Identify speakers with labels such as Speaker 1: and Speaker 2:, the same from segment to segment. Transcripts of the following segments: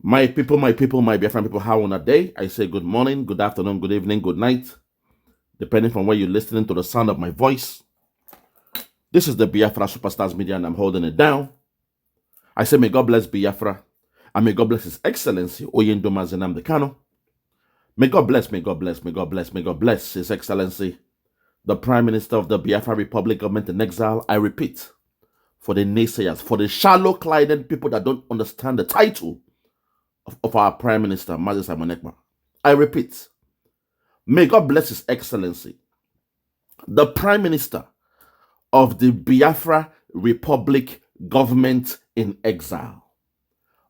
Speaker 1: My people, my Biafran people, how on a day? I say good morning, good afternoon, good evening, good night, depending from where you're listening to the sound of my voice. This is the Biafra Superstars Media, and I'm holding it down. I say, may God bless Biafra, and may God bless His Excellency, Oyendoma Nnamdi Kanu. May God bless, may God bless, may God bless, may God bless His Excellency, the Prime Minister of the Biafra Republic Government in Exile. I repeat, for the naysayers, for the shallow-minded people that don't understand the title of our Prime Minister, Mazi Simon Ekpa. I repeat, may God bless His Excellency, the Prime Minister of the Biafra Republic Government in Exile.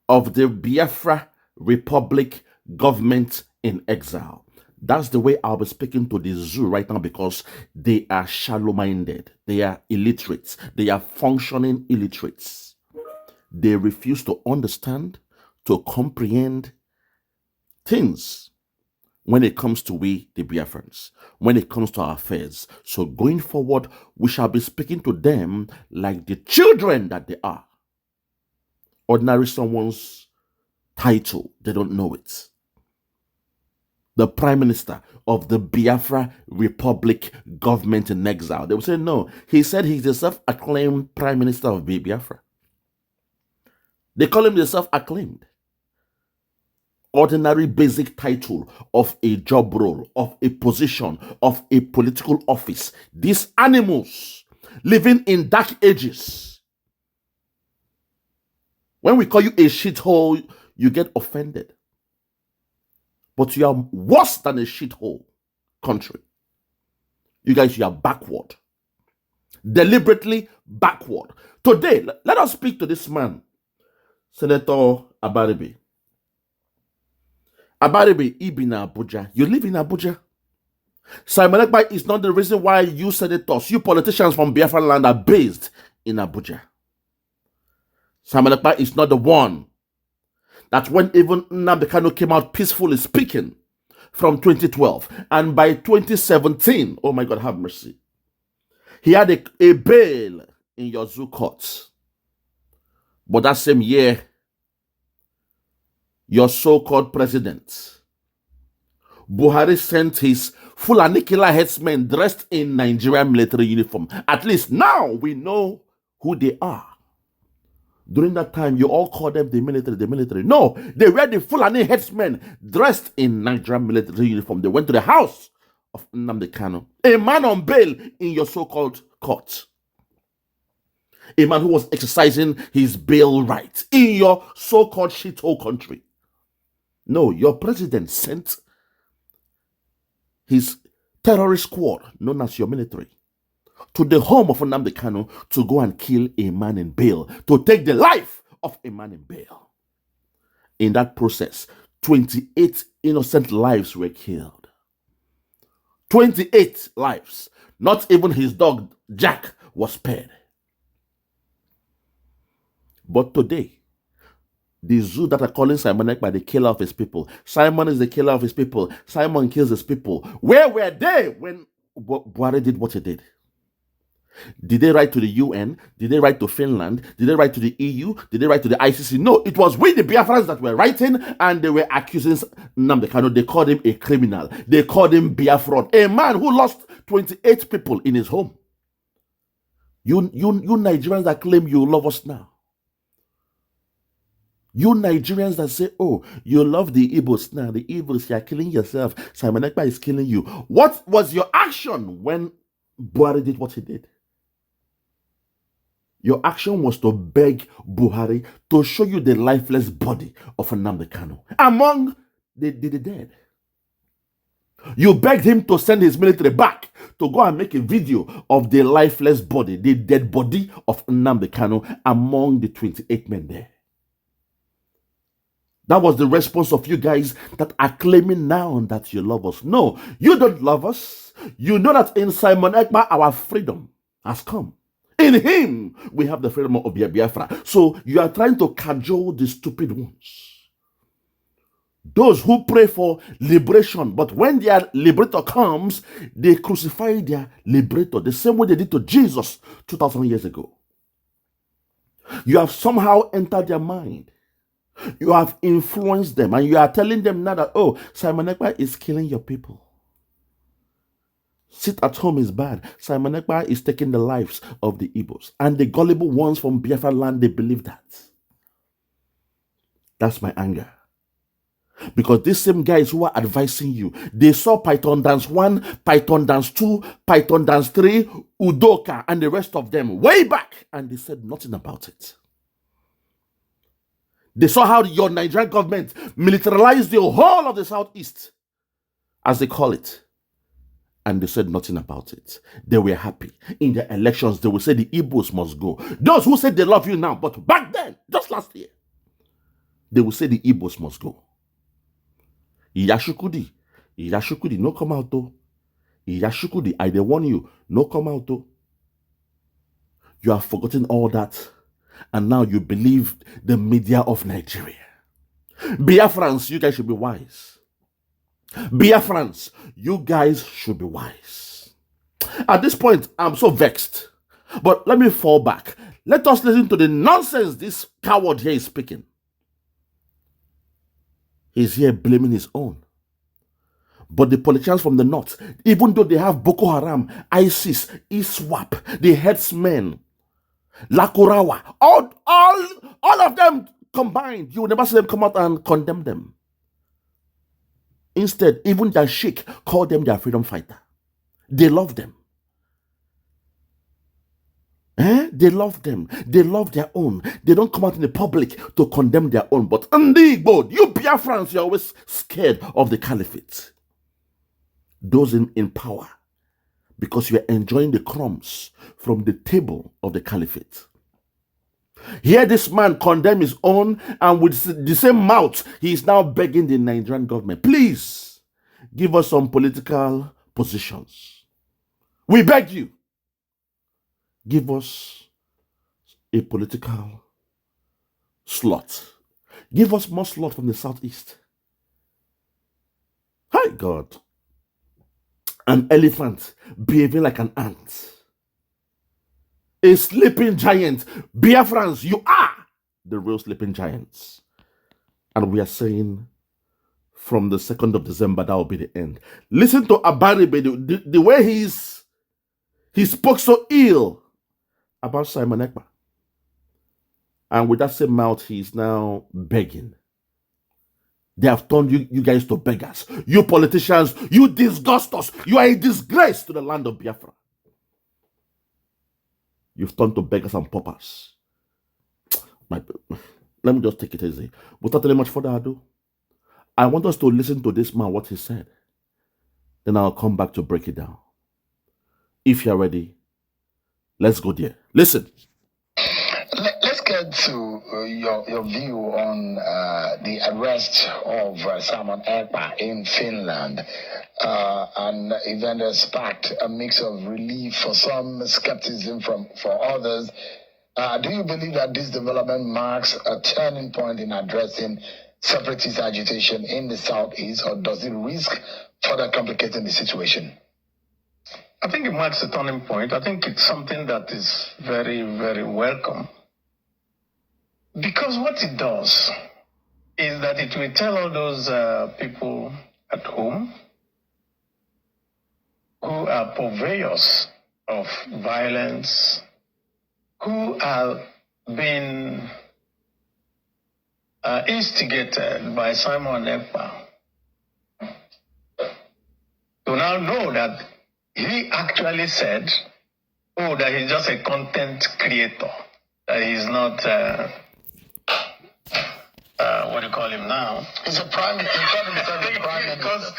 Speaker 1: Of the Biafra Republic Government in Exile. That's the way I'll be speaking to the zoo right now, because they are shallow-minded. They are illiterates. They are functioning illiterates. They refuse to understand, to comprehend things when it comes to we, the Biafrans, when it comes to our affairs. So going forward, we shall be speaking to them like the children that they are. Ordinary someone's title, they don't know it. The Prime Minister of the Biafra Republic Government in Exile. They will say, no, he said he's the self-acclaimed Prime Minister of Biafra. They call him the self-acclaimed. Ordinary basic title of a job role, of a position, of a political office. These animals living in dark ages. When we call you a shithole, you get offended. But you are worse than a shithole country. You guys, you are backward. Deliberately backward. Today, let us speak to this man, Senator Abaribe. Abaribe, you in Abuja. You live in Abuja. Simon Ekpa is not the reason why you senators, you politicians from Biafra land are based in Abuja. Simon Ekpa is not the one that when even Nnamdi Kanu came out peacefully speaking from 2012, and by 2017, oh my God, have mercy, he had a bail in your zoo courts. But that same year, your so-called president, Buhari, sent his Fulani killer headsmen dressed in Nigerian military uniform. At least now we know who they are. During that time, you all called them the military. No, they were the Fulani headsmen dressed in Nigerian military uniform. They went to the house of Nnamdi Kanu, a man on bail in your so-called court. A man who was exercising his bail rights in your so-called shithole country. No, your president sent his terrorist squad, known as your military, to the home of Nnamdi Kanu to go and kill a man in bail, to take the life of a man in bail. In that process, 28 innocent lives were killed. 28 lives. Not even his dog, Jack, was spared. But today, the zoo that are calling Simon Ekpa the killer of his people. Simon is the killer of his people. Simon kills his people. Where were they when Buhari did what he did? Did they write to the UN? Did they write to Finland? Did they write to the EU? Did they write to the ICC? No, it was we, the Biafrans, that were writing, and they were accusing Nnamdi Kanu. They called him a criminal. They called him Biafran, a man who lost 28 people in his home. You Nigerians that claim you love us now. You Nigerians that say, oh, you love the Igbos now. The Igbos, you are killing yourself. Simon Ekpa is killing you. What was your action when Buhari did what he did? Your action was to beg Buhari to show you the lifeless body of Nnamdi Kanu among the dead. You begged him to send his military back to go and make a video of the lifeless body, the dead body of Nnamdi Kanu among the 28 men there. That was the response of you guys that are claiming now that you love us. No, you don't love us. You know that in Simon Ekpa, our freedom has come. In him, we have the freedom of Biafra. So you are trying to cajole the stupid ones. Those who pray for liberation, but when their liberator comes, they crucify their liberator the same way they did to Jesus 2,000 years ago. You have somehow entered their mind You have influenced them, and you are telling them now that, oh, Simon Ekpa is killing your people. Sit at home is bad. Simon Ekpa is taking the lives of the Igbos. And the gullible ones from Biafra land, they believe that. That's my anger. Because these same guys who are advising you, they saw Python Dance 1, Python Dance 2, Python Dance 3, Udoka, and the rest of them way back, and they said nothing about it. They saw how your Nigerian government militarized the whole of the Southeast, as they call it, and they said nothing about it. They were happy. In the elections, they would say the Igbos must go. Those who said they love you now, but back then, just last year, they would say the Igbos must go. Yashukudi, no come out though. Yashukudi, I warn you, no come out though. You have forgotten all that, and now you believe the media of Nigeria. Biafrans, you guys should be wise. Biafrans, you guys should be wise. At this point, I'm so vexed. But let me fall back. Let us listen to the nonsense this coward here is speaking. He's here blaming his own. But the politicians from the north, even though they have Boko Haram, ISIS, ISWAP, the headsmen, Lakurawa, all of them combined, you will never see them come out and condemn them. Instead, even their sheikh called them their freedom fighter. They love them. They love them. They love their own. They don't come out in the public to condemn their own. But indeed, you Biafrans, you're always scared of the caliphate. Those in power. Because you're enjoying the crumbs from the table of the caliphate. Here this man condemn his own, and with the same mouth, he is now begging the Nigerian government, please, give us some political positions. We beg you. Give us a political slot. Give us more slot from the southeast. Hi, God. An elephant behaving like an ant. A sleeping giant. Biafrans, you are the real sleeping giants. And we are saying from the 2nd of December, that will be the end. Listen to Abaribe, the way he spoke so ill about Simon Ekpa. And with that same mouth, he's now begging. They have turned you guys to beggars. You politicians, you disgust us. You are a disgrace to the land of Biafra. You've turned to beggars and paupers. Let me just take it easy. Without any much further ado, I want us to listen to this man, what he said. Then I'll come back to break it down. If you're ready, let's go there. Listen.
Speaker 2: Let's get to your view on the arrest of Simon Ekpa in Finland. An event that sparked a mix of relief for some, skepticism for others. Do you believe that this development marks a turning point in addressing separatist agitation in the southeast, or does it risk further complicating the situation?
Speaker 3: I think it marks a turning point. I think it's something that is very, very welcome. Because what it does is that it will tell all those people at home who are purveyors of violence, who are being instigated by Simon Ekpa, to now know that he actually said, that he's just a content creator, that he's not... what do you call him now?
Speaker 2: He's a prime minister.
Speaker 3: Because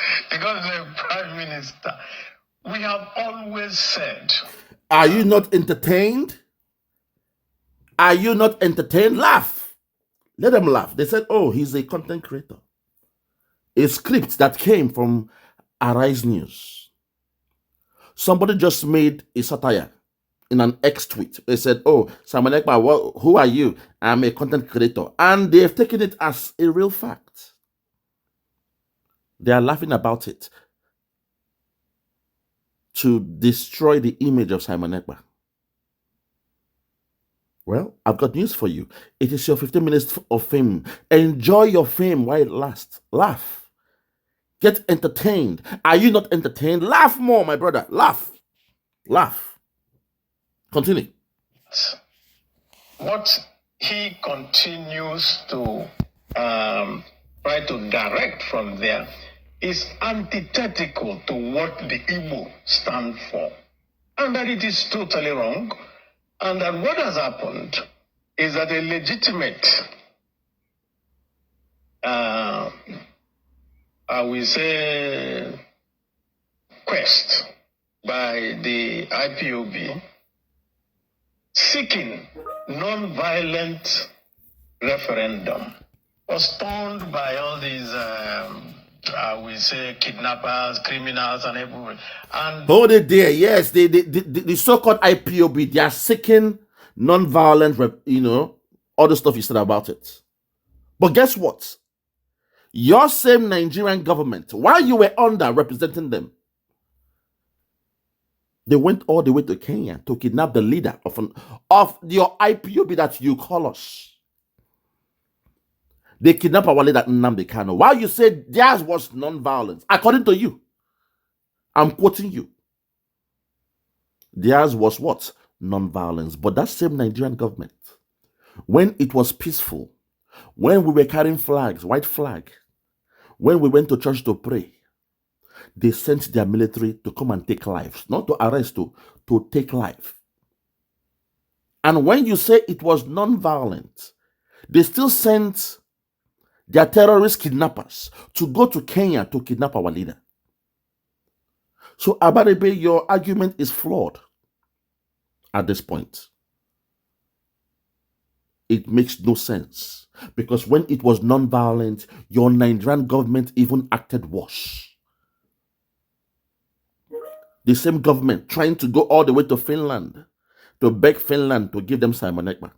Speaker 3: he's a prime minister. We have always said...
Speaker 1: Are you not entertained? Are you not entertained? Laugh. Let them laugh. They said, he's a content creator. A script that came from Arise News. Somebody just made a satire in an X tweet. They said, Simon Ekpa, who are you? I'm a content creator. And they've taken it as a real fact. They are laughing about it to destroy the image of Simon Ekpa. Well, I've got news for you. It is your 15 minutes of fame. Enjoy your fame while it lasts. Laugh. Get entertained. Are you not entertained? Laugh more, my brother. Laugh. Laugh. Continue.
Speaker 3: What he continues to try to direct from there is antithetical to what the Igbo stand for. And that it is totally wrong. And that what has happened is that a legitimate, I will say, quest by the IPOB seeking non-violent referendum was turned by all these, I will say, kidnappers, criminals, and everyone. And
Speaker 1: hold it there. Yes, the so-called IPOB, they are seeking non-violent, all the stuff you said about it. But guess what? Your same Nigerian government, while you were under representing them, they went all the way to Kenya to kidnap the leader of your IPOB that you call us. They kidnapped our leader Nnamdi Kanu. While you said theirs was non-violence, according to you, I'm quoting you. Theirs was what? Non-violence. But that same Nigerian government, when it was peaceful, when we were carrying flags, white flag, when we went to church to pray, they sent their military to come and take lives, not to arrest, to take life. And when you say it was non-violent, they still sent their terrorist kidnappers to go to Kenya to kidnap our leader. So, Abaribe, your argument is flawed at this point. It makes no sense. Because when it was non-violent, your Nigerian government even acted worse. The same government trying to go all the way to Finland to beg Finland to give them Simon Ekpa.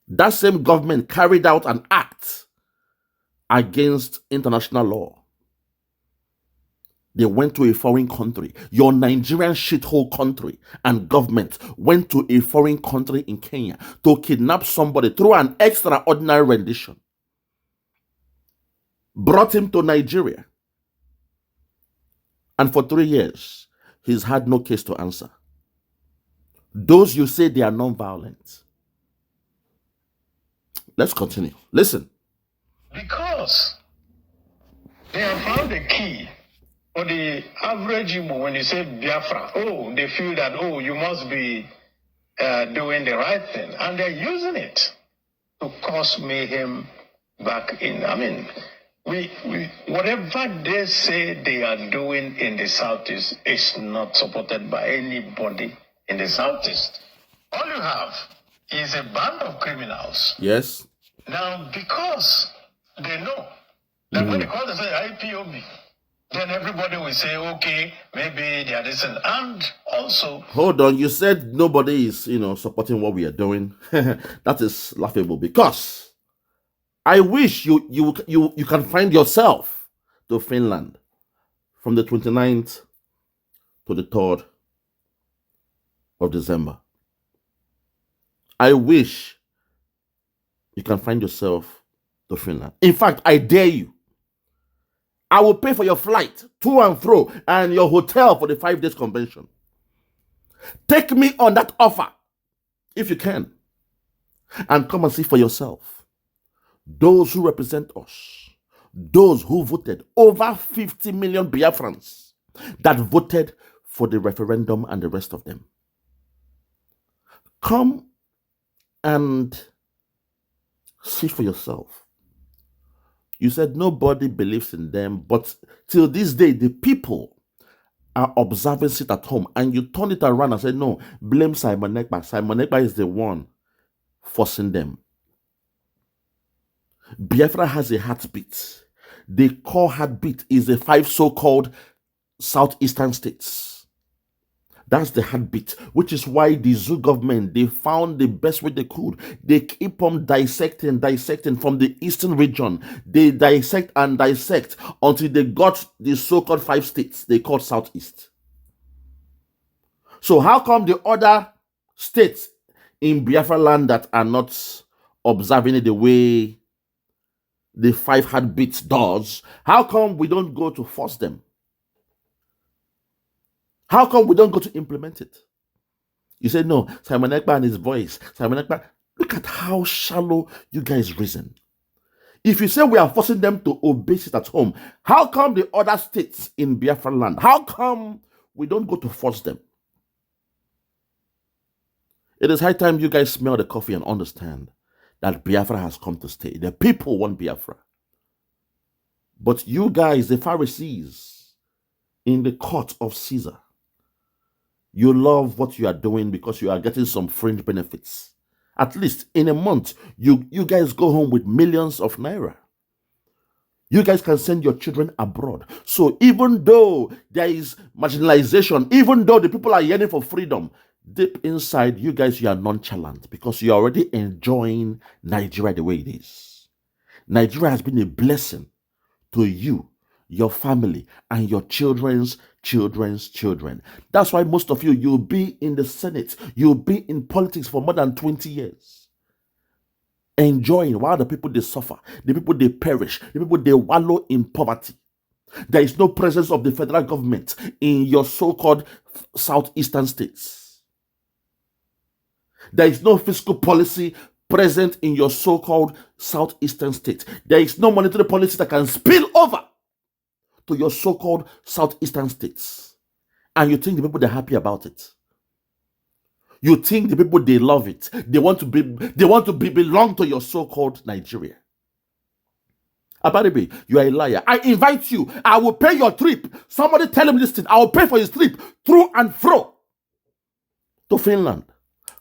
Speaker 1: That same government carried out an act against international law. They went to a foreign country. Your Nigerian shithole country and government went to a foreign country in Kenya to kidnap somebody through an extraordinary rendition. Brought him to Nigeria. And for 3 years, he's had no case to answer. Those you say they are non-violent. Let's continue. Listen.
Speaker 3: because they have found a key. For the average Igbo, when you say Biafra, they feel that, you must be doing the right thing. And they're using it to cause mayhem back in. I mean, whatever they say they are doing in the Southeast is not supported by anybody in the Southeast. All you have is a band of criminals.
Speaker 1: Yes.
Speaker 3: Now, because they know that when they call themselves IPOB, then everybody will say, okay, maybe they are this and also.
Speaker 1: Hold on, you said nobody is, supporting what we are doing. That is laughable because I wish you can find yourself to Finland from the 29th to the 3rd of December. I wish you can find yourself to Finland. In fact, I dare you. I will pay for your flight to and fro and your hotel for the 5 days convention. Take me on that offer, if you can, and come and see for yourself. Those who represent us, those who voted, over 50 million Biafrans that voted for the referendum and the rest of them. Come and see for yourself. You said nobody believes in them, but till this day, the people are observing it at home. And you turn it around and say, no, blame Simon Ekpa. Simon Ekpa is the one forcing them. Biafra has a heartbeat. The core heartbeat is the 5 so-called southeastern states. That's the heartbeat, which is why the Zoo government, they found the best way they could. They keep on dissecting from the eastern region. They dissect and dissect until they got the so-called 5 states they called Southeast. So how come the other states in Biafra land that are not observing it the way the 5 heartbeats does, how come we don't go to force them? How come we don't go to implement it? You say, no, Simon Ekpa and his voice. Simon Ekpa, look at how shallow you guys reason. If you say we are forcing them to obey it at home, how come the other states in Biafra land, how come we don't go to force them? It is high time you guys smell the coffee and understand that Biafra has come to stay. The people want Biafra. But you guys, the Pharisees, in the court of Caesar, you love what you are doing because you are getting some fringe benefits. At least in a month, you guys go home with millions of naira. You guys can send your children abroad. So even though there is marginalization, even though the people are yearning for freedom, deep inside, you guys, you are nonchalant because you are already enjoying Nigeria the way it is. Nigeria has been a blessing to you, your family, and your children's children. That's why most of you, you'll be in the Senate, you'll be in politics for more than 20 years. Enjoying while the people they suffer, the people they perish, the people they wallow in poverty. There is no presence of the federal government in your so-called southeastern states. There is no fiscal policy present in your so-called southeastern states. There is no monetary policy that can spill over to your so-called southeastern states. And you think the people they're happy about it. You think the people they love it. They want to belong to your so-called Nigeria. Abaribe, you are a liar. I invite you. I will pay your trip. Somebody tell him this thing. I will pay for his trip through and fro to Finland.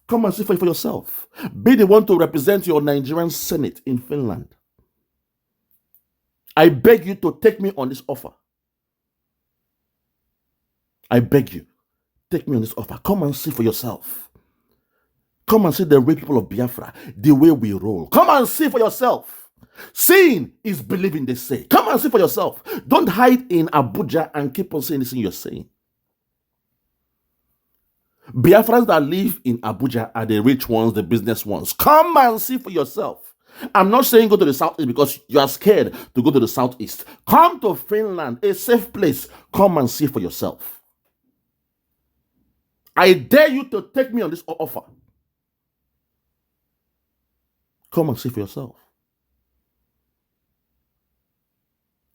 Speaker 1: Come and see for yourself. Be the one to represent your Nigerian Senate in Finland. I beg you to take me on this offer. I beg you, take me on this offer. Come and see for yourself. Come and see the real people of Biafra, the way we roll. Come and see for yourself. Seeing is believing, they say. Come and see for yourself. Don't hide in Abuja and keep on saying this thing you're saying. Biafrans that live in Abuja are the rich ones, the business ones. Come and see for yourself. I'm not saying go to the southeast because you are scared to go to the southeast. Come to Finland, a safe place. Come and see for yourself. I dare you to take me on this offer. Come and see for yourself.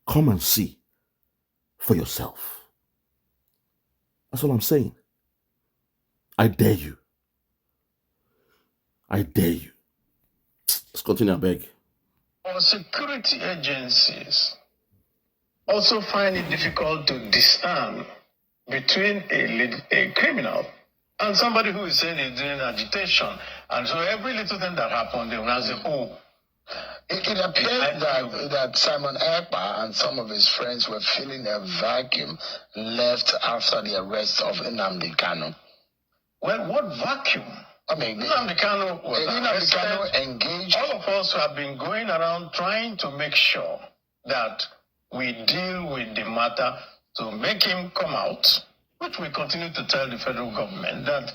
Speaker 1: Come and see for yourself. That's all I'm saying. I dare you. I dare you. Let's continue, I beg.
Speaker 3: Our security agencies also find it difficult to discern between a criminal and somebody who is saying he's doing agitation. And so every little thing that happened, they will now say, oh.
Speaker 2: It appears that Simon Ekpa and some of his friends were feeling a vacuum left after the arrest of Nnamdi Kanu.
Speaker 3: Well, what vacuum?
Speaker 2: I mean,
Speaker 3: Nnamdi Kanu was
Speaker 2: engaged.
Speaker 3: All of us have been going around trying to make sure that we deal with the matter to make him come out, which we continue to tell the federal government that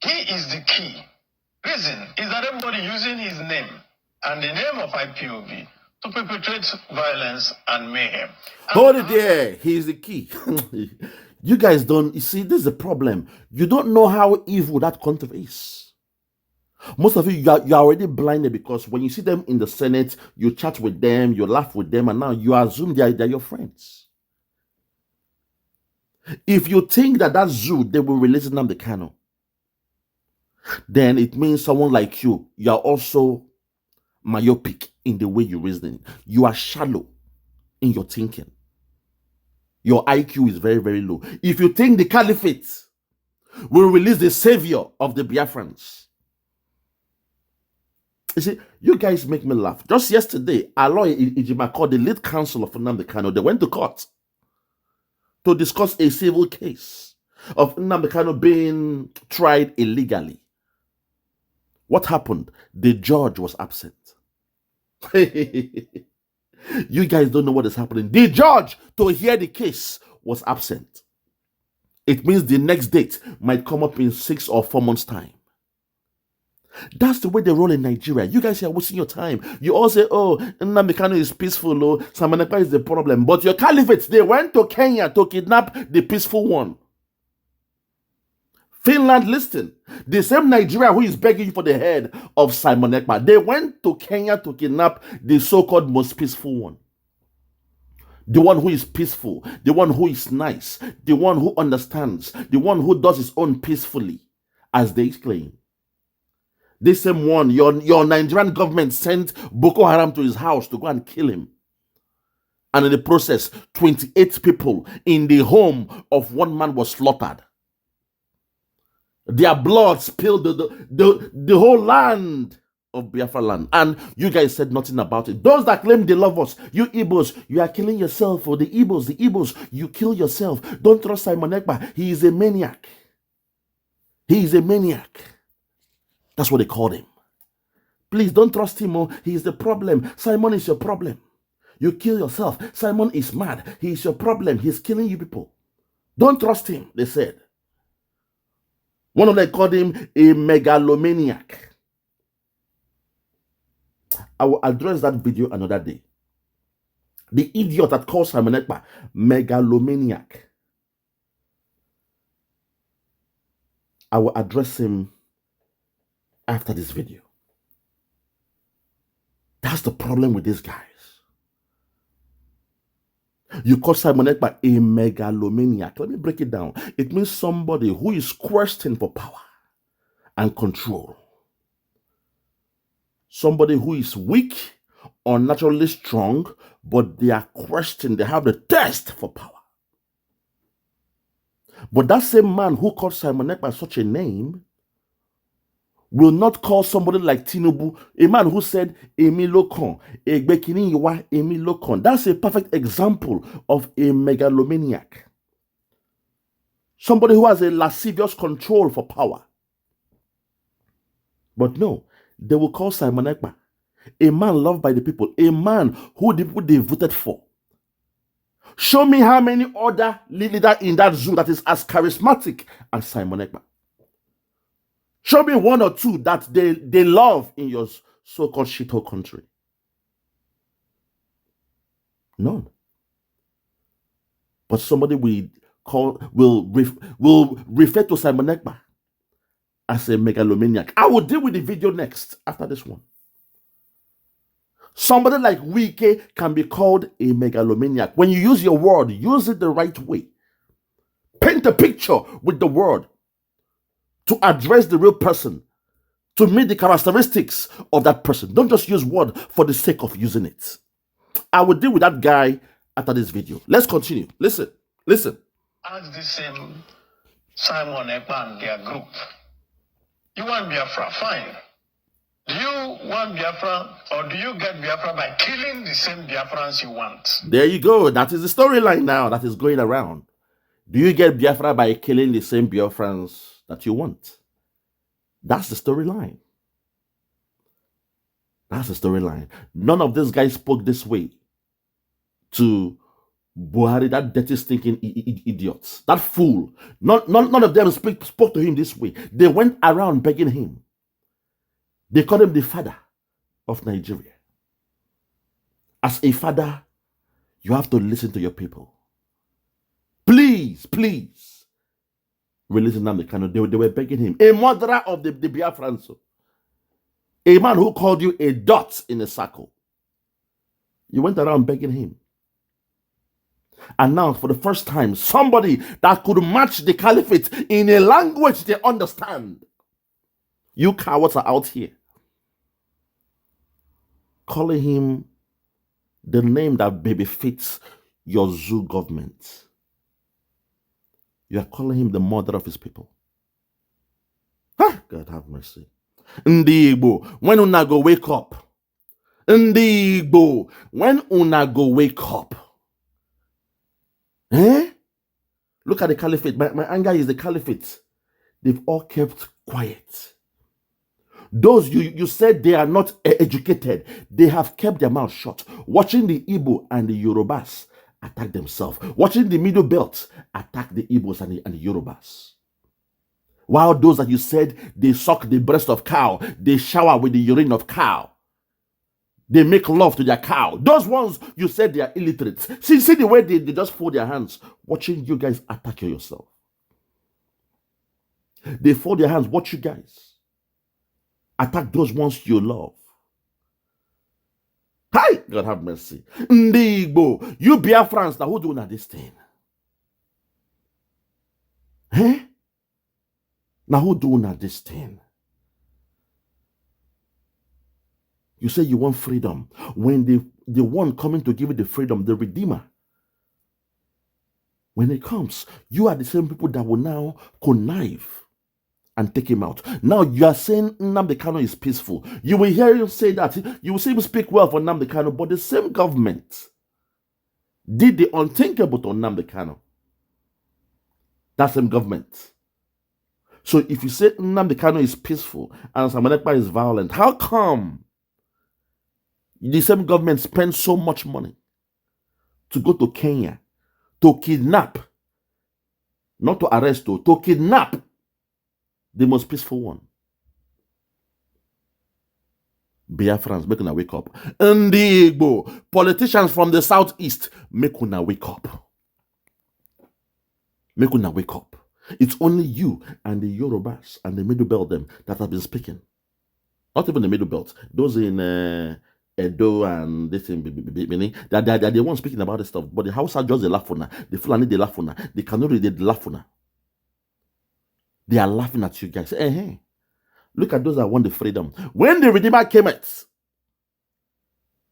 Speaker 3: he is the key. Reason is that everybody using his name and the name of IPOB to perpetrate violence and mayhem.
Speaker 1: Hold it there. He is the key. You guys don't, you see, this is the problem. You don't know how evil that country is. Most of you are already blinded because when you see them in the Senate, you chat with them, you laugh with them, and now you assume they're your friends. If you think that zoo, they will release Nnamdi Kanu, then it means someone like you are also myopic in the way you reason. You are shallow in your thinking. Your IQ is very, very low. If you think the caliphate will release the savior of the Biafrans, you see, you guys make me laugh. Just yesterday, Aloy Ijima called the lead counsel of Nnamdi Kanu. They went to court to discuss a civil case of Nnamdi Kanu being tried illegally. What happened? The judge was absent. You guys don't know what is happening. The judge to hear the case was absent. It means the next date might come up in 6 or 4 months' time. That's the way they roll in Nigeria. You guys are wasting your time. You all say, oh, Nnamdi Kanu is peaceful, oh, Simon Ekpa is the problem. But your caliphates, they went to Kenya to kidnap the peaceful one. Finland, listen. The same Nigeria who is begging for the head of Simon Ekpa, they went to Kenya to kidnap the so-called most peaceful one. The one who is peaceful, the one who is nice, the one who understands, the one who does his own peacefully, as they claim. This same one, your Nigerian government sent Boko Haram to his house to go and kill him. And in the process, 28 people in the home of one man was slaughtered. Their blood spilled the whole land of Biafra land. And you guys said nothing about it. Those that claim they love us, you Igbos, you are killing yourself. Or the Igbos, you kill yourself. Don't trust Simon Ekpa. He is a maniac. He is a maniac. That's what they called him. Please don't trust him. Oh, he is the problem. Simon is your problem. You kill yourself. Simon is mad. He is your problem. He's killing you people. Don't trust him, they said. One of them called him a megalomaniac. I will address that video another day. The idiot that calls Simon Ekpa megalomaniac. I will address him after this video. That's the problem with these guys. You call Simon Ekpa a megalomaniac. Let me break it down. It means somebody who is questing for power and control. Somebody who is weak or naturally strong, but they are questioning, they have the thirst for power. But that same man who called Simon Ekpa such a name will not call somebody like Tinubu, a man who said, Emi Lokon, Egbekini Iwa, Emi Lokon. That's a perfect example of a megalomaniac. Somebody who has a lascivious control for power. But no, they will call Simon Ekpa a man loved by the people, a man who the people they voted for. Show me how many other leaders in that zoo that is as charismatic as Simon Ekpa. Show me one or two that they love in your so-called shithole country. None. But somebody will refer to Simon Ekpa as a megalomaniac. I will deal with the video next after this one. Somebody like Wike can be called a megalomaniac. When you use your word, use it the right way. Paint a picture with the word to address the real person, to meet the characteristics of that person. Don't just use word for the sake of using it. I will deal with that guy after this video. Let's continue. Listen.
Speaker 3: Ask the same Simon Ekpa and their group. You want Biafra? Fine. Do you want Biafra or do you get Biafra by killing the same Biafrans you want?
Speaker 1: There you go. That is the storyline now that is going around. Do you get Biafra by killing the same Biafrans that you want? That's the storyline. That's the storyline. None of these guys spoke this way to Buhari, that dirty, stinking idiots, that fool. None of them spoke to him this way. They went around begging him. They called him the father of Nigeria. As a father, you have to listen to your people. Please, release Nnamdi Kanu. They were begging him. A murderer of the Biafrans. A man who called you a dot in a circle. You went around begging him. And now, for the first time, somebody that could match the caliphate in a language they understand. You cowards are out here calling him the name that befits your zoo government. You are calling him the mother of his people. God have mercy. Ndi Igbo, when una go wake up. Ndi Igbo, when una go wake up. Look at the caliphate. My anger is the caliphate. They've all kept quiet. Those you said they are not educated, they have kept their mouth shut. Watching the Igbo and the Yorubas attack themselves. Watching the Middle Belt attack the Igbos and the Yorubas. While those that you said they suck the breast of cow, they shower with the urine of cow, they make love to their cow. Those ones you said they are illiterates. See the way they just fold their hands, watching you guys attack yourself. They fold their hands, watch you guys attack those ones you love. Hi, God have mercy. Ndigbo, you Biafrans, now who doing this thing? Eh? Now who doing this thing? You say you want freedom. When the one coming to give you the freedom, the Redeemer, when it comes, you are the same people that will now connive and take him out. Now you are saying Nnamdi Kanu is peaceful. You will hear him say that. You will see him speak well for Nnamdi Kanu, but the same government did the unthinkable to Nnamdi Kanu. That same government. So if you say Nnamdi Kanu is peaceful and Simon Ekpa is violent, how come the same government spends so much money to go to Kenya to kidnap, not to arrest, to kidnap the most peaceful one? Biafrans, make una wake up. Ndigbo, politicians from the southeast, make una wake up. Make una wake up. It's only you and the Yorubas and the Middle Belt them that have been speaking. Not even the Middle Belt. Those in Edo and this thing, they're the ones speaking about this stuff. But the Hausa just they laugh on, the Fulani they laugh on, the Kanuri they laugh on. They are laughing at you guys. Hey, look at those that want the freedom. When the Redeemer came out,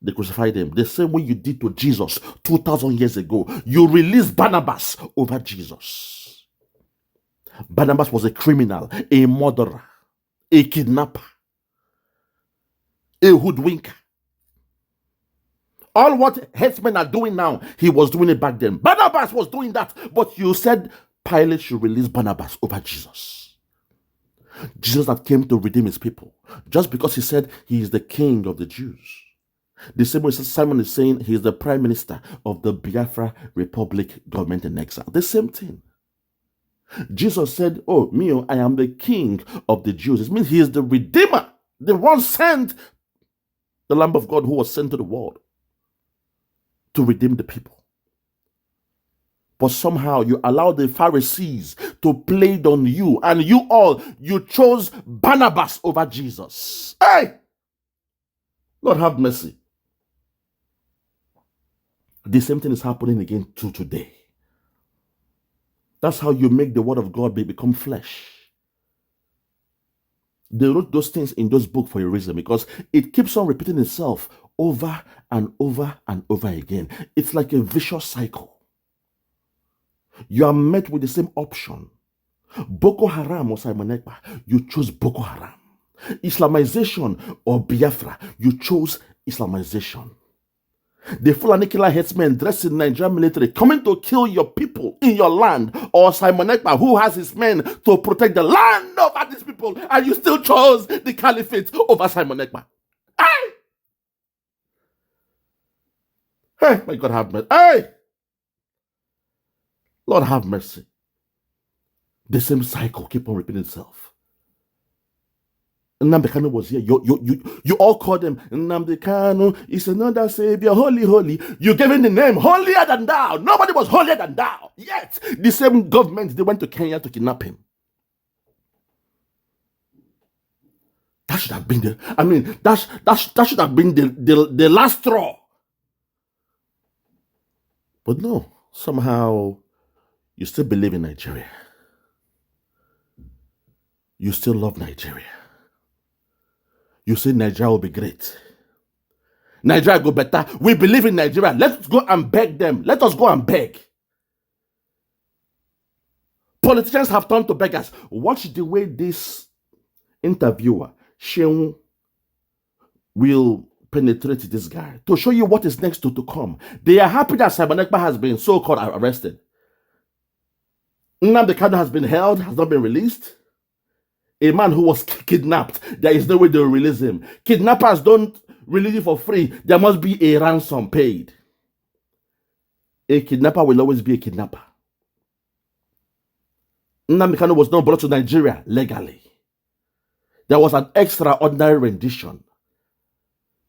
Speaker 1: they crucified him. The same way you did to Jesus 2,000 years ago. You released Barnabas over Jesus. Barnabas was a criminal, a murderer, a kidnapper, a hoodwinker. All what headsmen are doing now, he was doing it back then. Barnabas was doing that, but you said Pilate should release Barnabas over Jesus. Jesus that came to redeem his people, just because he said he is the king of the Jews. The same way Simon is saying he is the prime minister of the Biafra Republic government in exile. The same thing. Jesus said, oh, me, I am the king of the Jews. It means he is the redeemer, the one sent, the Lamb of God who was sent to the world to redeem the people. But somehow you allow the Pharisees to play it on you, and you chose Barnabas over Jesus. Hey! Lord have mercy. The same thing is happening again today. That's how you make the word of God become flesh. They wrote those things in those books for a reason, because it keeps on repeating itself over and over and over again. It's like a vicious cycle. You are met with the same option. Boko Haram or Simon Ekpa, you chose Boko Haram. Islamization or Biafra, you chose Islamization. The Fulani killer headsmen dressed in Nigerian military coming to kill your people in your land, or Simon Ekpa who has his men to protect the land of these people, and you still chose the caliphate over Simon Ekpa. Hey! Hey, my God have mercy. Hey! Lord have mercy. The same cycle keep on repeating itself. Nnamdi Kanu was here. You all called him Nnamdi Kanu is another savior, holy, holy. You gave him the name holier than thou. Nobody was holier than thou. Yet the same government, they went to Kenya to kidnap him. That should have been that should have been the last straw. But no, somehow you still believe in Nigeria. You still love Nigeria. You say Nigeria will be great. Nigeria go better. We believe in Nigeria. Let's go and beg them. Let us go and beg. Politicians have turned to beggars. Watch the way this interviewer, Sheung, will penetrate this guy to show you what is next to come. They are happy that Simon Ekpa has been so-called arrested. Nnamdi Kanu has been held, has not been released. A man who was kidnapped, there is no way they will release him. Kidnappers don't release you for free. There must be a ransom paid. A kidnapper will always be a kidnapper. Nnamdi Kanu was not brought to Nigeria legally. There was an extraordinary rendition.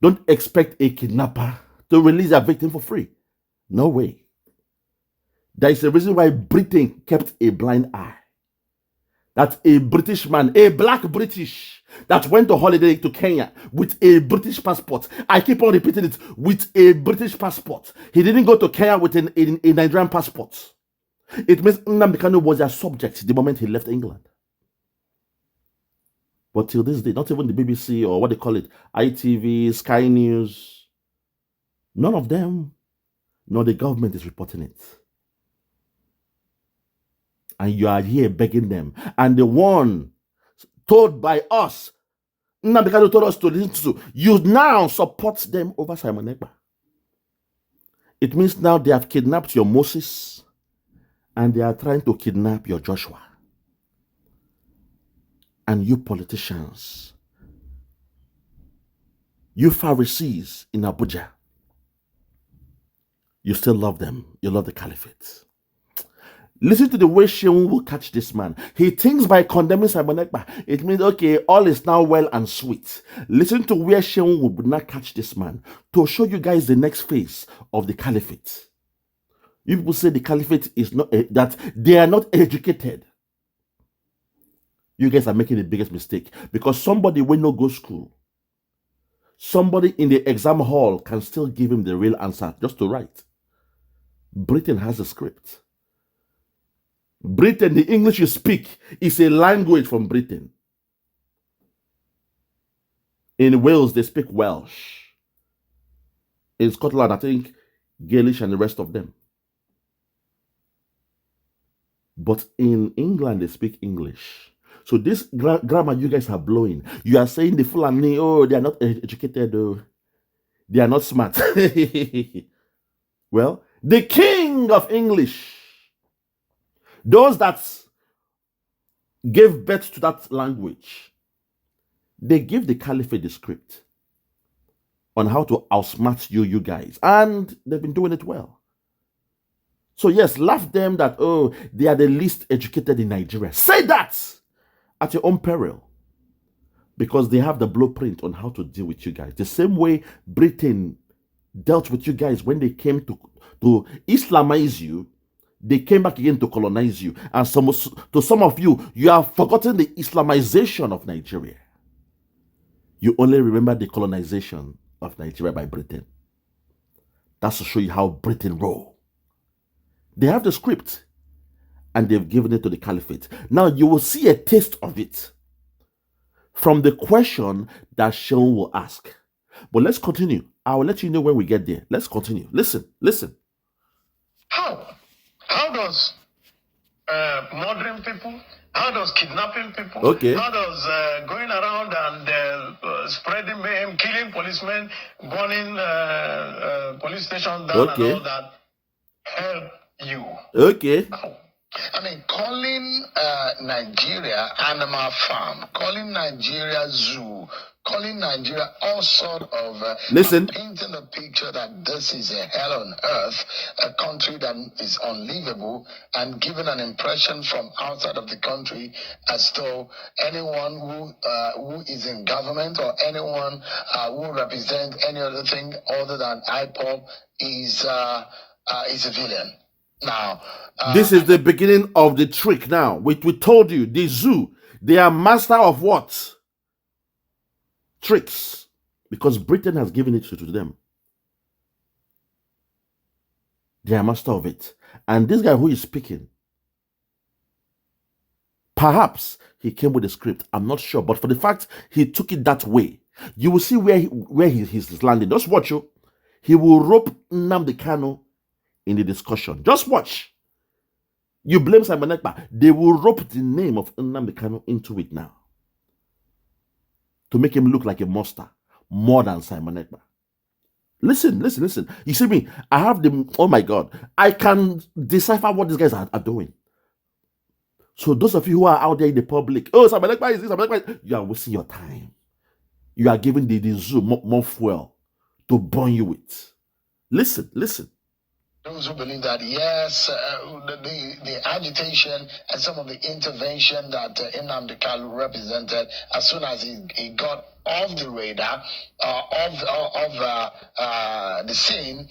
Speaker 1: Don't expect a kidnapper to release a victim for free. No way. There is a reason why Britain kept a blind eye. That a British man, a black British, that went on holiday to Kenya with a British passport. I keep on repeating it, with a British passport. He didn't go to Kenya with a Nigerian passport. It means Nnamdi Kanu was a subject the moment he left England. But till this day, not even the BBC or what they call it, ITV, Sky News, none of them, nor the government is reporting it. And you are here begging them. And the one told by us, Nnamdi Kanu told us to listen to, you now support them over Simon Ekpa. It means now they have kidnapped your Moses and they are trying to kidnap your Joshua. And you politicians, you Pharisees in Abuja, you still love them. You love the caliphate. Listen to the way Shehu will catch this man. He thinks by condemning Simon Ekpa, it means, okay, all is now well and sweet. Listen to where Shehu would not catch this man to show you guys the next phase of the caliphate. You people say the caliphate is not, that they are not educated. You guys are making the biggest mistake because somebody will not go school. Somebody in the exam hall can still give him the real answer just to write. Britain has a script. Britain, the English you speak is a language from Britain. In Wales, they speak Welsh. In Scotland, I think Gaelish and the rest of them. But in England, they speak English. So this grammar you guys are blowing. You are saying the Fulani, oh, they are not educated, oh. They are not smart. Well, the king of English, those that gave birth to that language, they give the caliphate the script on how to outsmart you guys. And they've been doing it well. So yes, laugh them that, oh, they are the least educated in Nigeria. Say that at your own peril. Because they have the blueprint on how to deal with you guys. The same way Britain dealt with you guys when they came to Islamize you, they came back again to colonize you. And to some of you, you have forgotten the Islamization of Nigeria. You only remember the colonization of Nigeria by Britain. That's to show you how Britain roll. They have the script and they've given it to the caliphate. Now you will see a taste of it from the question that Shehu will ask. But let's continue. I will let you know when we get there. Let's continue. Listen.
Speaker 3: How? How does murdering people, how does kidnapping people, how does going around and spreading mayhem, killing policemen, burning police stations down and all that help you? How?
Speaker 2: I mean, calling Nigeria animal farm, calling Nigeria zoo, calling Nigeria all sort of painting the picture that this is a hell on earth, a country that is unlivable, and giving an impression from outside of the country as though anyone who is in government or anyone who represents any other thing other than IPOP is a villain. Now,
Speaker 1: this is the beginning of the trick. Now, we told you the zoo, they are master of what? Tricks. Because Britain has given it to them. They are master of it. And this guy who is speaking, perhaps he came with a script. I'm not sure. But for the fact he took it that way, you will see where he's landing. Just watch you. He will rope Nnamdi Kanu in the discussion. Just watch. You blame Simon Ekpa. They will rope the name of Nnamdi Kanu into it now to make him look like a monster more than Simon Ekpa. Listen. You see me? I have the, oh my God, I can decipher what these guys are doing. So those of you who are out there in the public, oh, Simon Ekpa is this, Simon Ekpa is, you are wasting your time. You are giving the zoo more fuel to burn you with. Listen.
Speaker 2: Those who believe that, yes, the agitation and some of the intervention that Nnamdi Kanu represented, as soon as he got off the radar, the scene,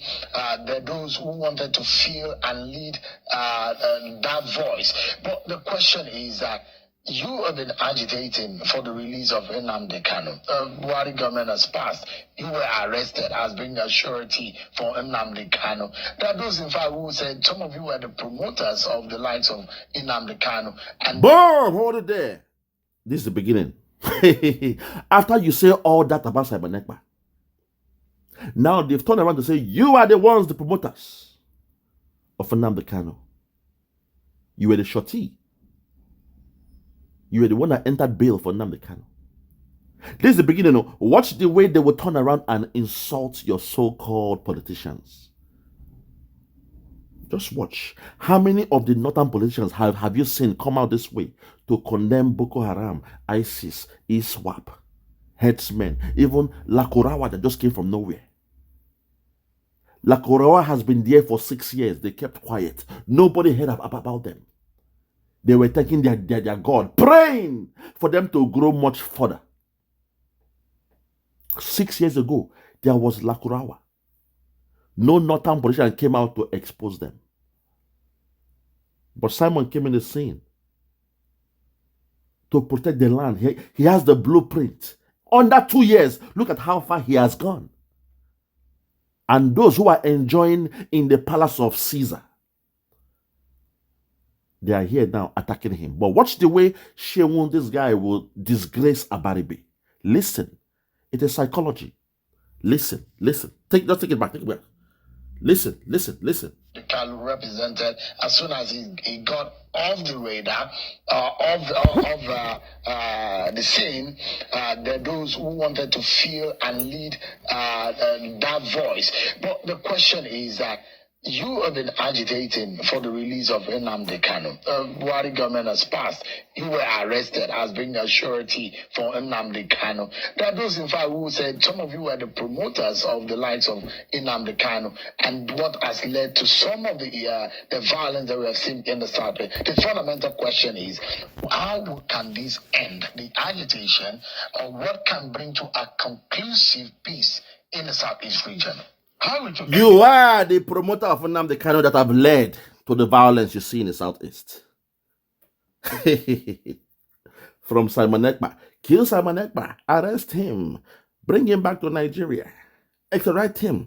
Speaker 2: there are those who wanted to feel and lead that voice. But the question is that you have been agitating for the release of Nnamdi Kanu. Buhari government has passed. You were arrested as being a surety for Nnamdi Kanu. There are those, in fact, who said some of you were the promoters of the likes of Nnamdi Kanu. And
Speaker 1: boom, hold it there. This is the beginning. After you say all that about Simon Ekpa, now they've turned around to say you are the ones, the promoters of Nnamdi Kanu. You were the shorty. You were the one that entered bail for Nnamdi Kanu. This is the beginning. Watch the way they will turn around and insult your so-called politicians. Just watch. How many of the northern politicians have you seen come out this way to condemn Boko Haram, ISIS, ISWAP, headsmen, even Lakurawa that just came from nowhere? Lakurawa has been there for 6 years. They kept quiet. Nobody heard about them. They were thanking their God, praying for them to grow much further. 6 years ago, there was Lakurawa. No northern politician came out to expose them. But Simon came in the scene to protect the land. He has the blueprint. Under 2 years, look at how far he has gone. And those who are enjoying in the palace of Caesar, they are here now attacking him. But watch the way Shewun, this guy, will disgrace Abaribe. Listen. It is psychology. Listen. Just take it back. Listen.
Speaker 2: The Kanu represented, as soon as he got off the radar, the scene, there are those who wanted to feel and lead that voice. But the question is that you have been agitating for the release of Nnamdi Kanu. Buhari government has passed. You were arrested as being a surety for Nnamdi Kanu. There are those, in fact, who said some of you were the promoters of the likes of Nnamdi Kanu, and what has led to some of the violence that we have seen in the South. The fundamental question is, how can this end? The agitation, or what can bring to a conclusive peace in the Southeast region?
Speaker 1: You are the promoter of Nnamdi Kanu that have led to the violence you see in the Southeast. From Simon Ekpa. Kill Simon Ekpa. Arrest him. Bring him back to Nigeria. Extradite him.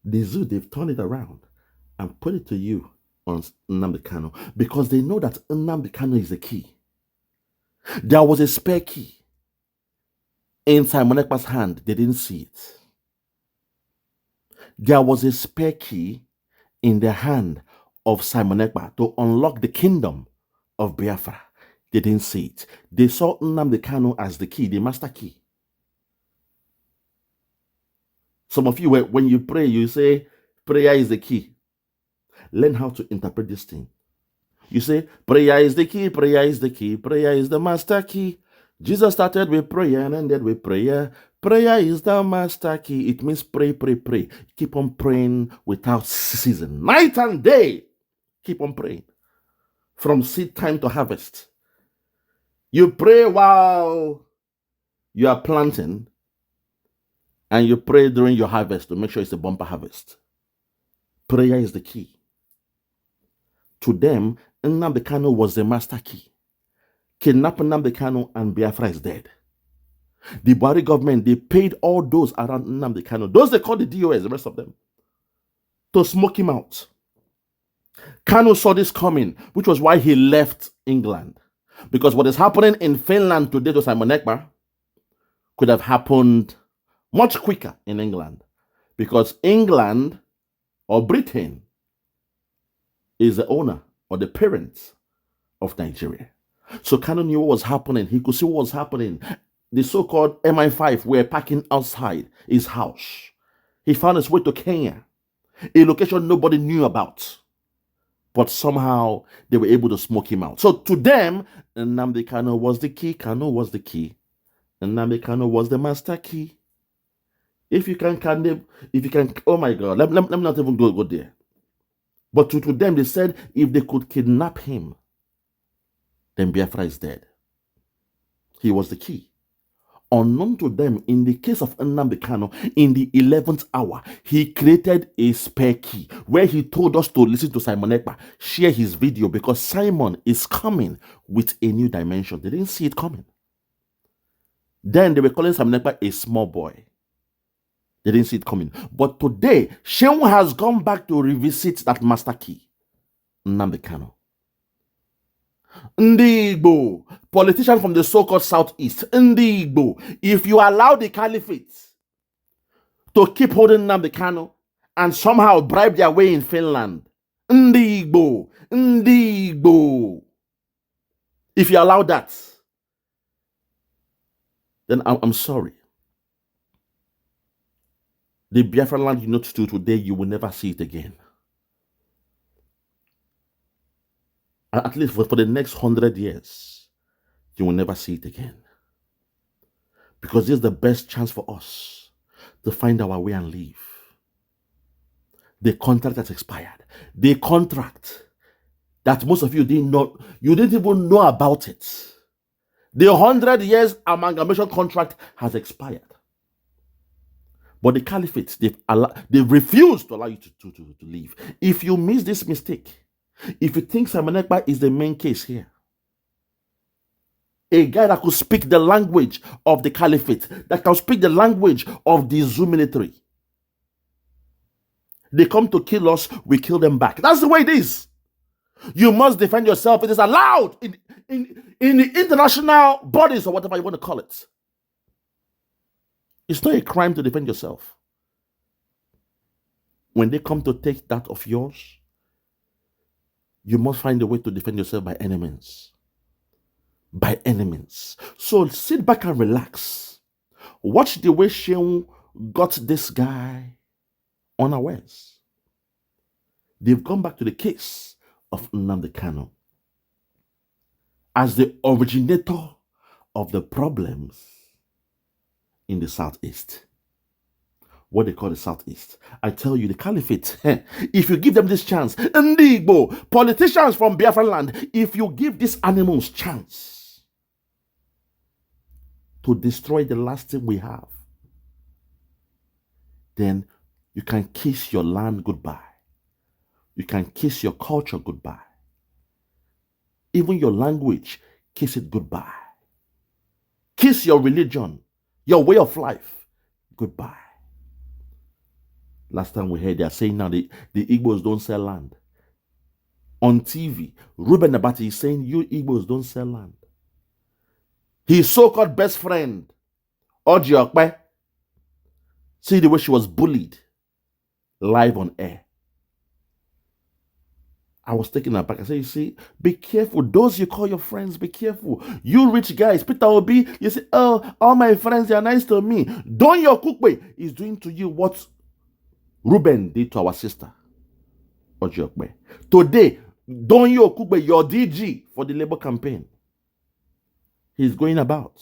Speaker 1: They've turned it around and put it to you on Nnamdi Kanu because they know that Nnamdi Kanu is the key. There was a spare key in Simon Ekpa's hand. They didn't see it. There was a spare key in the hand of Simon Ekpa to unlock the kingdom of Biafra. They didn't see it. They saw Nnamdi Kanu as the key, the master key. Some of you, when you pray, you say, prayer is the key. Learn how to interpret this thing. You say, prayer is the key, prayer is the key, prayer is the master key. Jesus started with prayer and ended with prayer. Prayer is the master key. It means pray. Keep on praying without ceasing. Night and day. Keep on praying. From seed time to harvest. You pray while you are planting. And you pray during your harvest to make sure it's a bumper harvest. Prayer is the key. To them, Nnamdi Kanu was the master key. Kidnapping Nnamdi Kanu and Biafra is dead. The Buhari government, they paid all those around Nnamdi Kanu, those they call the DOS, the rest of them, to smoke him out. Kanu saw this coming, which was why he left England. Because what is happening in Finland today to Simon Ekpa could have happened much quicker in England. Because England or Britain is the owner or the parent of Nigeria. So Kanu knew what was happening. He could see what was happening. The so-called MI5 were parking outside his house. He found his way to Kenya, a location nobody knew about. But somehow they were able to smoke him out. So to them, Nnamdi Kanu was the key. Kanu was the key. Nnamdi Kanu was the master key. If you can, oh my God, let me not even go there. But to them, they said if they could kidnap him, then Biafra is dead. He was the key. Unknown to them, in the case of Nnamdi Kanu, in the 11th hour, he created a spare key where he told us to listen to Simon Ekpa, share his video, because Simon is coming with a new dimension. They didn't see it coming. Then they were calling Simon Ekpa a small boy. They didn't see it coming. But today, Shehu has gone back to revisit that master key, Nnamdi Kanu. Ndigbo, politician from the so-called southeast, Ndigbo, if you allow the caliphate to keep holding Nnamdi Kanu and somehow bribe their way in Finland, Ndigbo, if you allow that, then I'm sorry. The Biafra land you know to today, you will never see it again. At least for the next 100 years, you will never see it again. Because this is the best chance for us to find our way and live. The contract has expired. The contract that most of you didn't know, you didn't even know about it. The 100 years amalgamation contract has expired. But the caliphate, they've refused to allow you to leave. If you miss this mistake, if you think Simon Ekpa is the main case here, a guy that could speak the language of the caliphate, that can speak the language of the Zoo military, they come to kill us, we kill them back. That's the way it is. You must defend yourself. It is allowed in the international bodies or whatever you want to call it. It's not a crime to defend yourself. When they come to take that of yours, you must find a way to defend yourself by enemies. By enemies. So sit back and relax. Watch the way Shehu got this guy unawares. They've gone back to the case of Nnamdi Kanu as the originator of the problems in the southeast. What they call the southeast. I tell you, the caliphate, if you give them this chance, Ndigbo, politicians from Biafra land, if you give these animals chance to destroy the last thing we have, then you can kiss your land goodbye. You can kiss your culture goodbye. Even your language, kiss it goodbye. Kiss your religion, your way of life, goodbye. Last time we heard, they are saying now the Igbos don't sell land. On TV, Ruben Abati is saying you Igbos don't sell land. His so-called best friend, Oji Ekpa, see the way she was bullied live on air. I was taken aback. I said, you see, be careful. Those you call your friends, be careful. You rich guys, Peter Obi, you say, oh, all my friends, they are nice to me. Don your Kukwe is doing to you what Ruben did to our sister, Oji Ekpa. Today, Don Kukwe, your DG for the Labour campaign, he's going about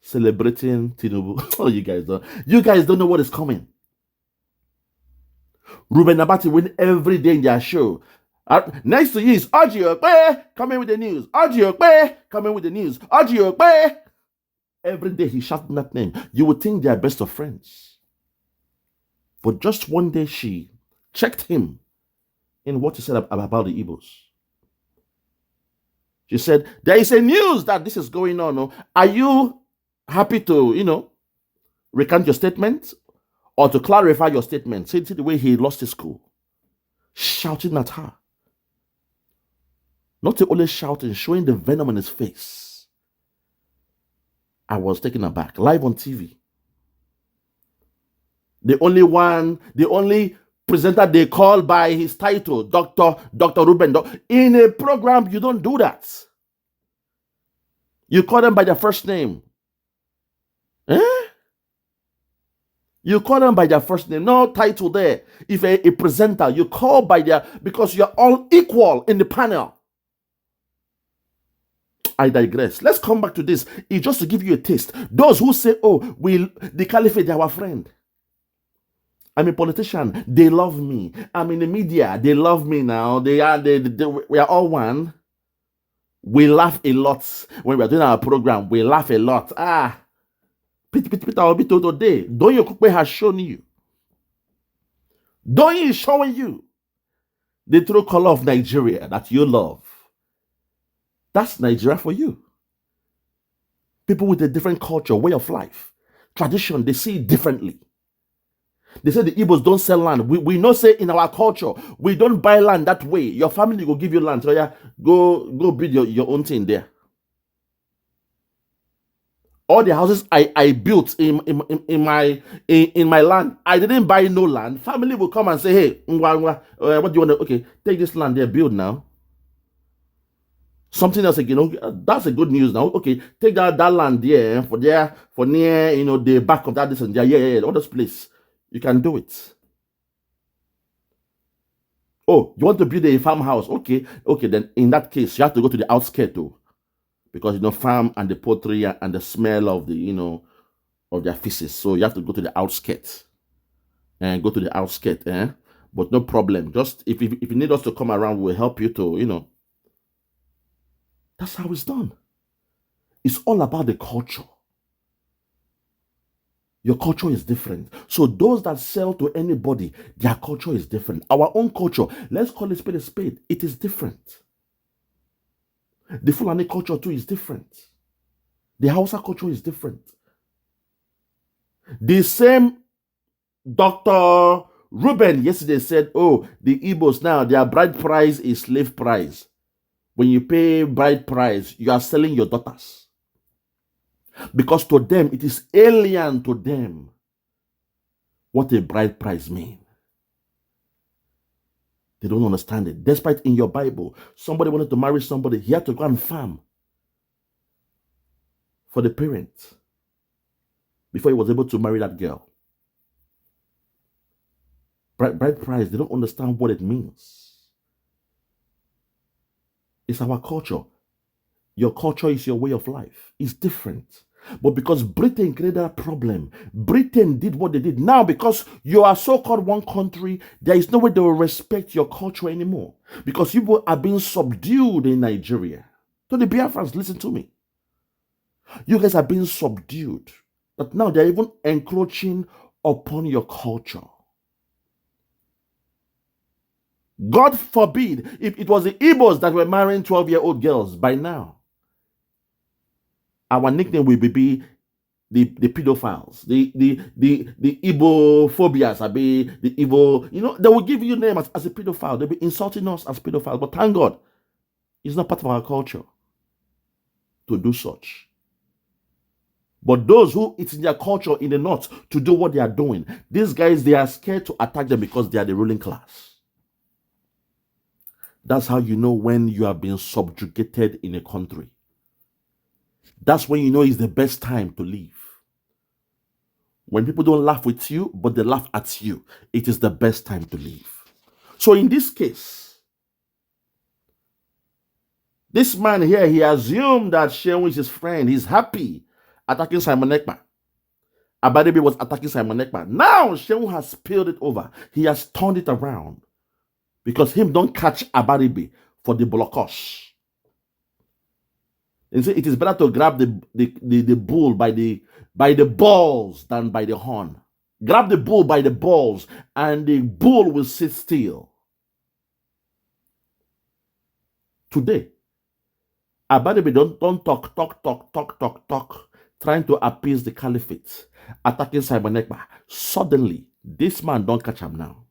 Speaker 1: celebrating Tinubu. Oh, you guys don't know what is coming. Ruben Abati win every day in their show. Next to you is Oji Ekpa coming with the news. Oji Ekpa coming with the news. Oji Ekpa. Every day he's shouting that name. You would think they are best of friends. But just one day she checked him in what he said about the Igbos. She said, there is a news that this is going on. Are you happy to, recant your statement or to clarify your statement? See the way he lost his cool. Shouting at her. Not only shouting, showing the venom in his face. I was taken aback. Live on TV. The only presenter they call by his title, Dr. Ruben. In a program, you don't do that. You call them by their first name. You call them by their first name. No title there. If a presenter, you call by their, because you're all equal in the panel. I digress. Let's come back to this. It's just to give you a taste. Those who say, oh, the caliphate, they're our friend. I'm a politician. They love me. I'm in the media. They love me now. We are all one. We laugh a lot when we are doing our program. We laugh a lot. Peter Obi today. Don't you Kukpe has shown you. Don't you showing you the true color of Nigeria that you love? That's Nigeria for you. People with a different culture, way of life, tradition, they see it differently. They say the Igbos don't sell land. We know say in our culture, we don't buy land that way. Your family will give you land. So yeah, go build your own thing there. All the houses I built in my land, I didn't buy no land. Family will come and say, hey, what do you want to, okay, take this land there, build now. Something else again, that's a good news now. Okay, take that land there for near, the back of that this and there. Yeah, all this place. You can do it. Oh, you want to build a farmhouse? Okay, then in that case, you have to go to the outskirts too. Because farm and the poultry and the smell of the of their feces. So you have to go to the outskirts. And go to the outskirts, But no problem. Just if you need us to come around, we'll help you to, That's how it's done. It's all about the culture. Your culture is different. So those that sell to anybody, their culture is different. Our own culture, let's call it spade a spade. It is different. The Fulani culture too is different. The Hausa culture is different. The same Dr. Ruben yesterday said, oh, the Igbos now, their bride price is slave price. When you pay bride price, you are selling your daughters. Because to them, it is alien to them what a bride price means. They don't understand it. Despite in your Bible, somebody wanted to marry somebody, he had to go and farm for the parents before he was able to marry that girl. Bride price, they don't understand what it means. It's our culture. Your culture is your way of life. It's different. But because Britain created that problem, Britain did what they did. Now, because you are so-called one country, there is no way they will respect your culture anymore. Because people are being subdued in Nigeria. So the Biafrans, listen to me. You guys are being subdued. But now they're even encroaching upon your culture. God forbid if it was the Igbos that were marrying 12-year-old girls by now. Our nickname will be the pedophiles, the Igbo phobias, the Igbo, they will give you name as a pedophile. They'll be insulting us as pedophiles. But thank God, it's not part of our culture to do such. But those who it's in their culture in the north to do what they are doing, these guys, they are scared to attack them because they are the ruling class. That's how you know when you are being subjugated in a country. That's when you know it's the best time to leave. When people don't laugh with you, but they laugh at you, it is the best time to leave. So in this case, this man here, he assumed that Shehu is his friend. He's happy attacking Simon Ekpa. Abaribe was attacking Simon Ekpa. Now Shehu has spilled it over. He has turned it around. Because him don't catch Abaribe for the blockage. And say it is better to grab the bull by the balls than by the horn. Grab the bull by the balls and the bull will sit still. Today, Abaribe don't talk, trying to appease the caliphate, attacking Simon Ekpa. Suddenly, this man don't catch him now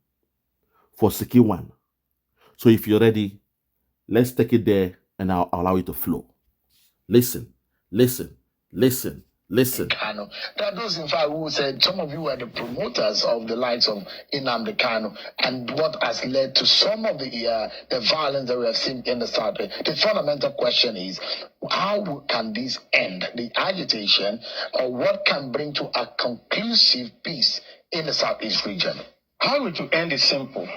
Speaker 1: for Siki 1. So if you're ready, let's take it there and I'll allow it to flow. Listen.
Speaker 2: Kanu. There are those, in fact, who said some of you were the promoters of the likes of Nnamdi Kanu, and what has led to some of the violence that we have seen in the South. The fundamental question is, how can this end the agitation, or what can bring to a conclusive peace in the Southeast region?
Speaker 3: How it will end is simple.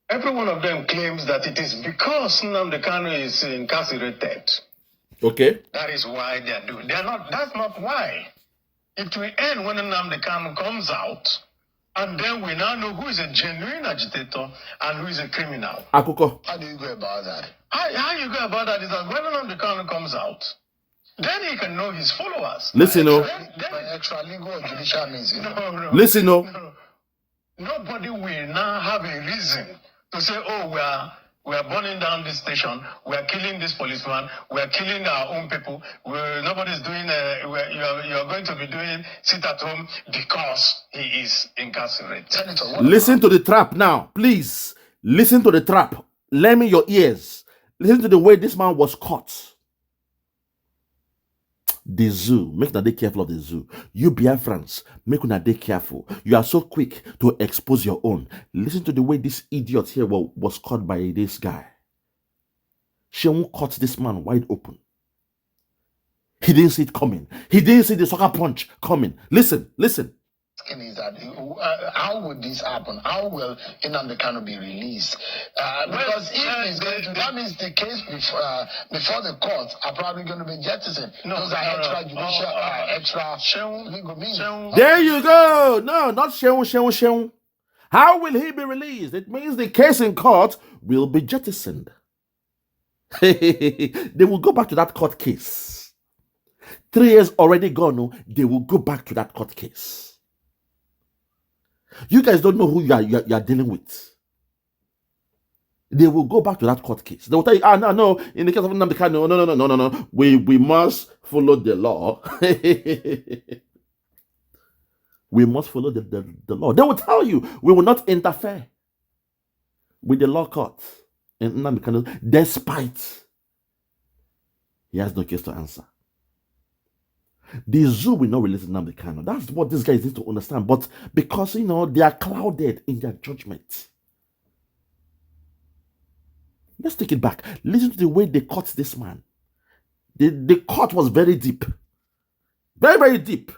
Speaker 3: Every one of them claims that it is because Nnamdi Kanu is incarcerated.
Speaker 1: Okay.
Speaker 3: That is why they are doing. They are not. That's not why. It will end when Nnamdi Kanu comes out And then we now know who is a genuine agitator and who is a criminal.
Speaker 1: Akuko.
Speaker 2: How do you go about that?
Speaker 3: How you go about that is that when Nnamdi Kanu comes out, then he can know his followers.
Speaker 1: Listen, no.
Speaker 2: By extra legal or judicial means.
Speaker 3: No.
Speaker 1: Listen, no.
Speaker 3: Nobody will now have a reason to say, oh, we are burning down this station, we are killing this policeman, we are killing our own people, nobody's doing, you are going to be doing sit at home because he is incarcerated. Senator,
Speaker 1: listen to the trap now, please. Listen to the trap. Lend me your ears. Listen to the way this man was caught. The zoo, make una dey careful of the zoo. You Biafrans, make una dey careful. You are so quick to expose your own. Listen to the way this idiot here was caught by this guy. Shehu caught this man wide open. He didn't see it coming. He didn't see the sucker punch coming. Listen.
Speaker 2: Is that how would this happen? How will Nnamdi Kanu be released? Because if he's going to, that means the case before the courts are probably going to be jettisoned. Those are extrajudicial, extra legal means.
Speaker 1: There you go. No, not Shehu. How will he be released? It means the case in court will be jettisoned. They will go back to that court case. 3 years already gone. No, they will go back to that court case. You guys don't know who you are dealing with. They will go back to that court case. They will tell you, no. In the case of Nnamdi Kanu, no. We must follow the law. We must follow the law. They will tell you, we will not interfere with the law court. And Nnamdi Kanu, despite he has no case to answer. The zoo will not release Nnamdi Kanu. That's what these guys need to understand. But because, they are clouded in their judgment. Let's take it back. Listen to the way they caught this man. The cut was very deep. Very, very deep.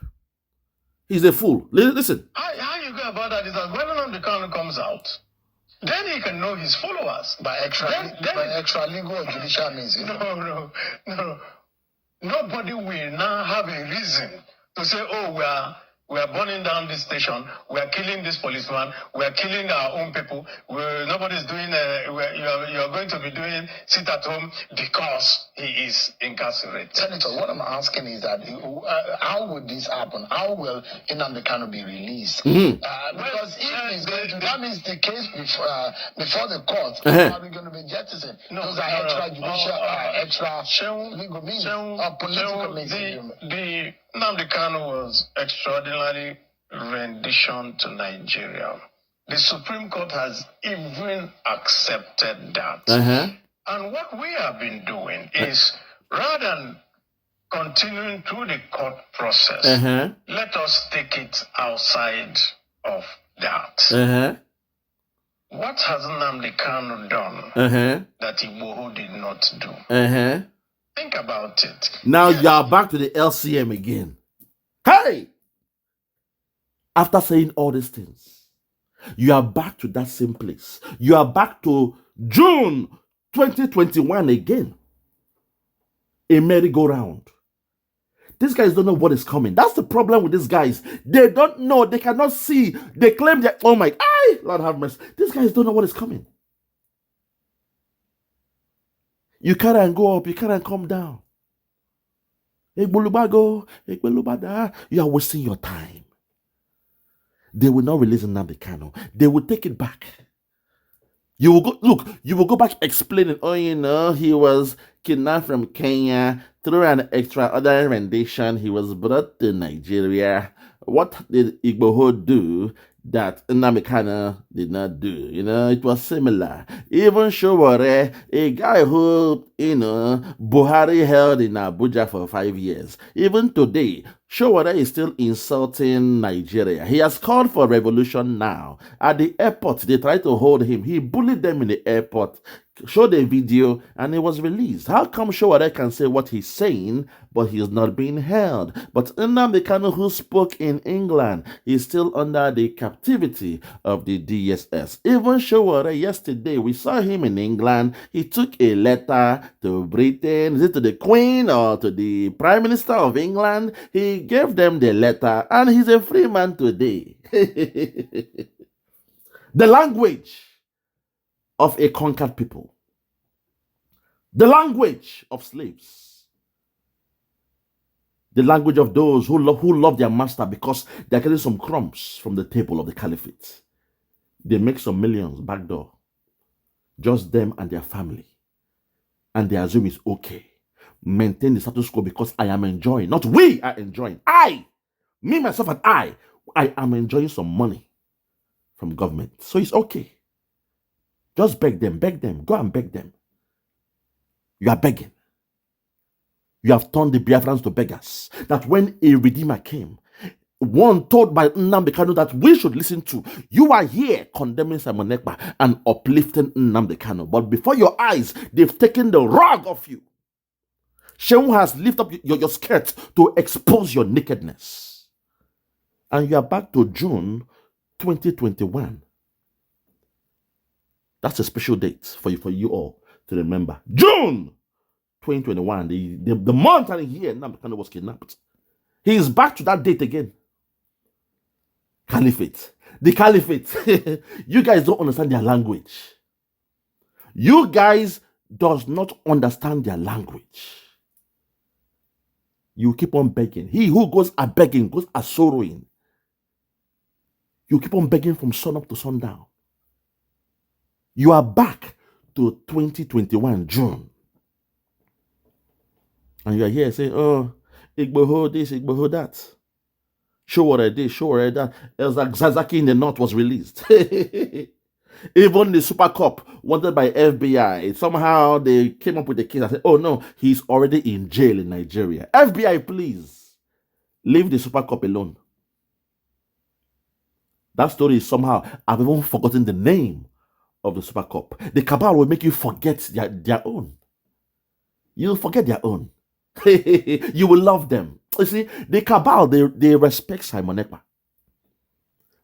Speaker 1: He's a fool. Listen.
Speaker 3: How you go about that is that when Nnamdi Kanu comes out, then he can know his followers.
Speaker 2: By extra legal or judicial means.
Speaker 3: No. Nobody will now have a reason to say, oh, we are burning down this station, we are killing this policeman, we are killing our own people, nobody's doing, you are going to be doing sit at home because he is incarcerated.
Speaker 2: Senator, what I'm asking is that how would this happen? How will Nnamdi Kanu be released? Because if he's going to, that means the case before the court is probably going to be jettisoned. Those are extrajudicial, extra legal means, political means.
Speaker 3: The Nnamdi Kanu was extraordinary rendition to Nigeria. The Supreme Court has even accepted that. And what we have been doing is, rather than continuing through the court process, let us take it outside of that. What has Nnamdi Kanu done that Igboho did not do? Think about it.
Speaker 1: Now you are back to the LCM again. Hey! After saying all these things, you are back to that same place. You are back to June 2021 again. A merry-go-round. These guys don't know what is coming. That's the problem with these guys. They don't know. They cannot see. They claim that, oh my, Lord have mercy. These guys don't know what is coming. You can't go up, you can't come down. You are wasting your time. They will not release Nnamdi Kanu. They will take it back. You will go back explaining, he was kidnapped from Kenya through an extraordinary rendition. He was brought to Nigeria. What did Igboho do that Nnamdi Kanu did not do? It was similar. Even Showore, a guy who, Buhari held in Abuja for 5 years. Even today, Showore is still insulting Nigeria. He has called for revolution now. At the airport, they tried to hold him. He bullied them in the airport, showed a video and it was released. How come Showore can say what he's saying, but he is not being held? But Nnamdi Kanu, who spoke in England, is still under the captivity of the DSS. Even Showore, yesterday, we saw him in England. He took a letter to Britain, is it to the Queen or to the Prime Minister of England? He gave them the letter and he's a free man today. The language of a conquered people. The language of slaves. The language of those who love their master because they're getting some crumbs from the table of the caliphate. They make some millions backdoor. Just them and their family. And they assume it's okay. Maintain the status quo because I am enjoying. Not we are enjoying. Me, myself, and I am enjoying some money from government. So it's okay. Just beg them. Go and beg them. You are begging. You have turned the Biafrans to beggars. That when a redeemer came, one told by Nnamdi Kanu that we should listen to, you are here condemning Simon Ekpa and uplifting Nnamdi Kanu. But before your eyes, they've taken the rug off you. Shehu has lifted up your skirt to expose your nakedness. And you are back to June 2021. That's a special date for you all to remember. June 2021, the month and year Nnamdi Kanu was kidnapped. He is back to that date again. Caliphate. The caliphate. You guys don't understand their language. You guys does not understand their language. You keep on begging. He who goes a begging goes a sorrowing. You keep on begging from sun up to sundown. You are back to 2021 June. And you are here saying, oh, Igboho this, Igboho that. Show what I did, show what I did. It was like Zazaki in the North was released. Even the Super Cup wanted by FBI. Somehow they came up with the case and said, oh no, he's already in jail in Nigeria. FBI, please, leave the Super Cup alone. That story is somehow, I've even forgotten the name of the Super Cup. The cabal will make you forget their own. You'll forget their own. You will love them. You see, the cabal, they respect Simon Ekpa.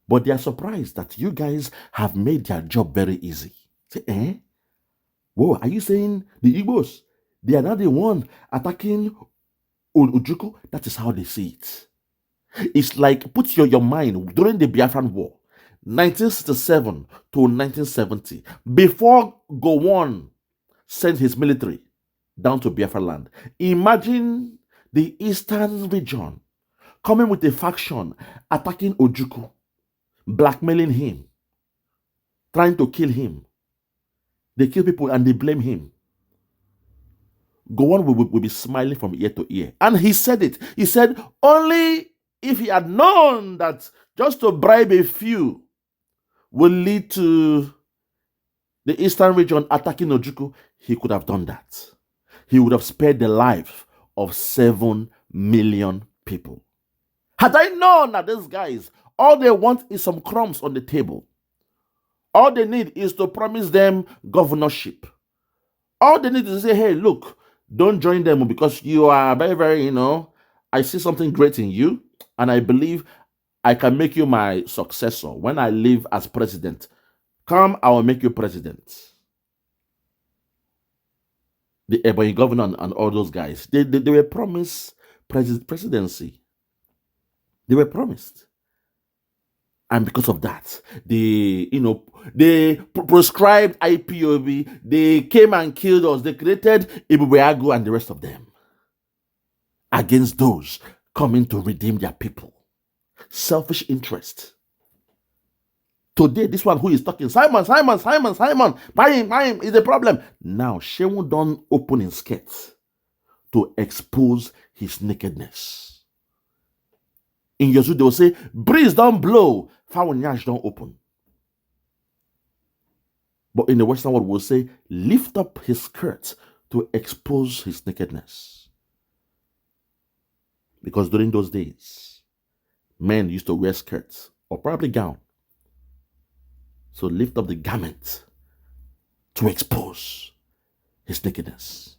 Speaker 1: But they are surprised that you guys have made their job very easy. Say, whoa, are you saying the Igbos, they are not the one attacking Ojukwu? That is how they see it. It's like, put your mind, during the Biafran War, 1967 to 1970, before Gowon sent his military down to Biafra land. Imagine the eastern region coming with a faction attacking Ojukwu, blackmailing him, trying to kill him. They kill people and they blame him. Gowon will be smiling from ear to ear. And he said it. He said, only if he had known that just to bribe a few will lead to the eastern region attacking Ojukwu, he could have done that. He would have spared the life of 7 million people. Had I known that these guys, all they want is some crumbs on the table. All they need is to promise them governorship. All they need is to say, hey, look, don't join them because you are very, very, I see something great in you and I believe I can make you my successor. When I leave as president, come, I will make you president. The Ebonyi governor and all those guys, they were promised presidency. They were promised. And because of that, they proscribed IPOB. They came and killed us. They created Ibubeagu and the rest of them against those coming to redeem their people. Selfish interest. Today, this one who is talking, Simon, buy him, is a problem. Now, Shehu don't open his skirt to expose his nakedness. In Yosu, they will say, breeze don't blow, Fawanyash don't open. But in the Western world, we'll say, lift up his skirt to expose his nakedness. Because during those days, men used to wear skirts or probably gown. So lift up the garment to expose his nakedness.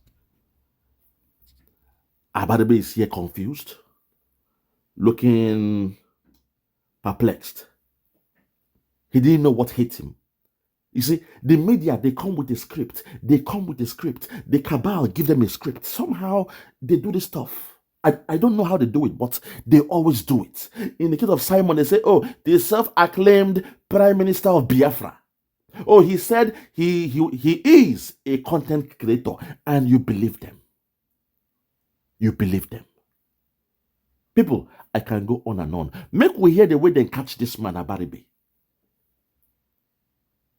Speaker 1: Abaribe is here confused, looking perplexed. He didn't know what hit him. You see, the media, they come with a script. They come with a script. The cabal give them a script. Somehow they do this stuff. I don't know how they do it, but they always do it. In the case of Simon, they say, oh, the self-acclaimed Prime Minister of Biafra. Oh, he said he is a content creator, and you believe them. You believe them. People, I can go on and on. Make we hear the way they catch this man, Abaribe.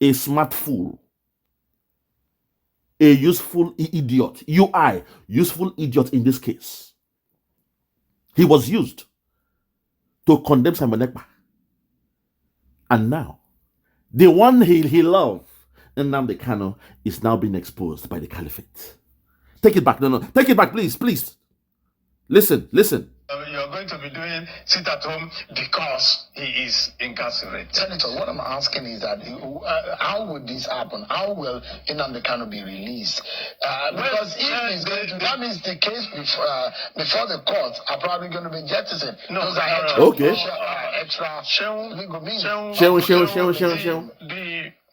Speaker 1: A smart fool. A useful idiot. Useful idiot in this case. He was used to condemn Simon Ekpa. And now, the one he loved, Nnamdi Kanu, is now being exposed by the caliphate. Take it back. No. Take it back, please. Listen.
Speaker 3: You're going to be doing sit at home because he is incarcerated.
Speaker 2: Senator, what I'm asking is that how would this happen? How will Nnamdi Kanu be released? Because if he's going to, that means the case before the courts are probably going to be jettisoned.
Speaker 3: No,
Speaker 2: extra legal means.
Speaker 3: The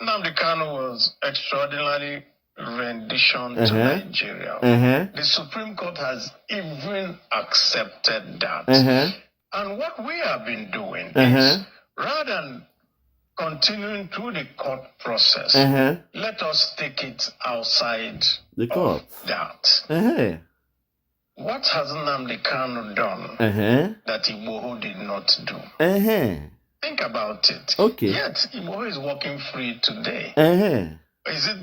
Speaker 3: Nnamdi Kanu was extraordinarily rendition to Nigeria. The Supreme Court has even accepted that. And what we have been doing is, rather than continuing through the court process, let us take it outside the court. That. What has Nnamdi Kanu done that Igboho did not do? Think about it.
Speaker 1: Okay.
Speaker 3: Yet Igboho is walking free today. Is it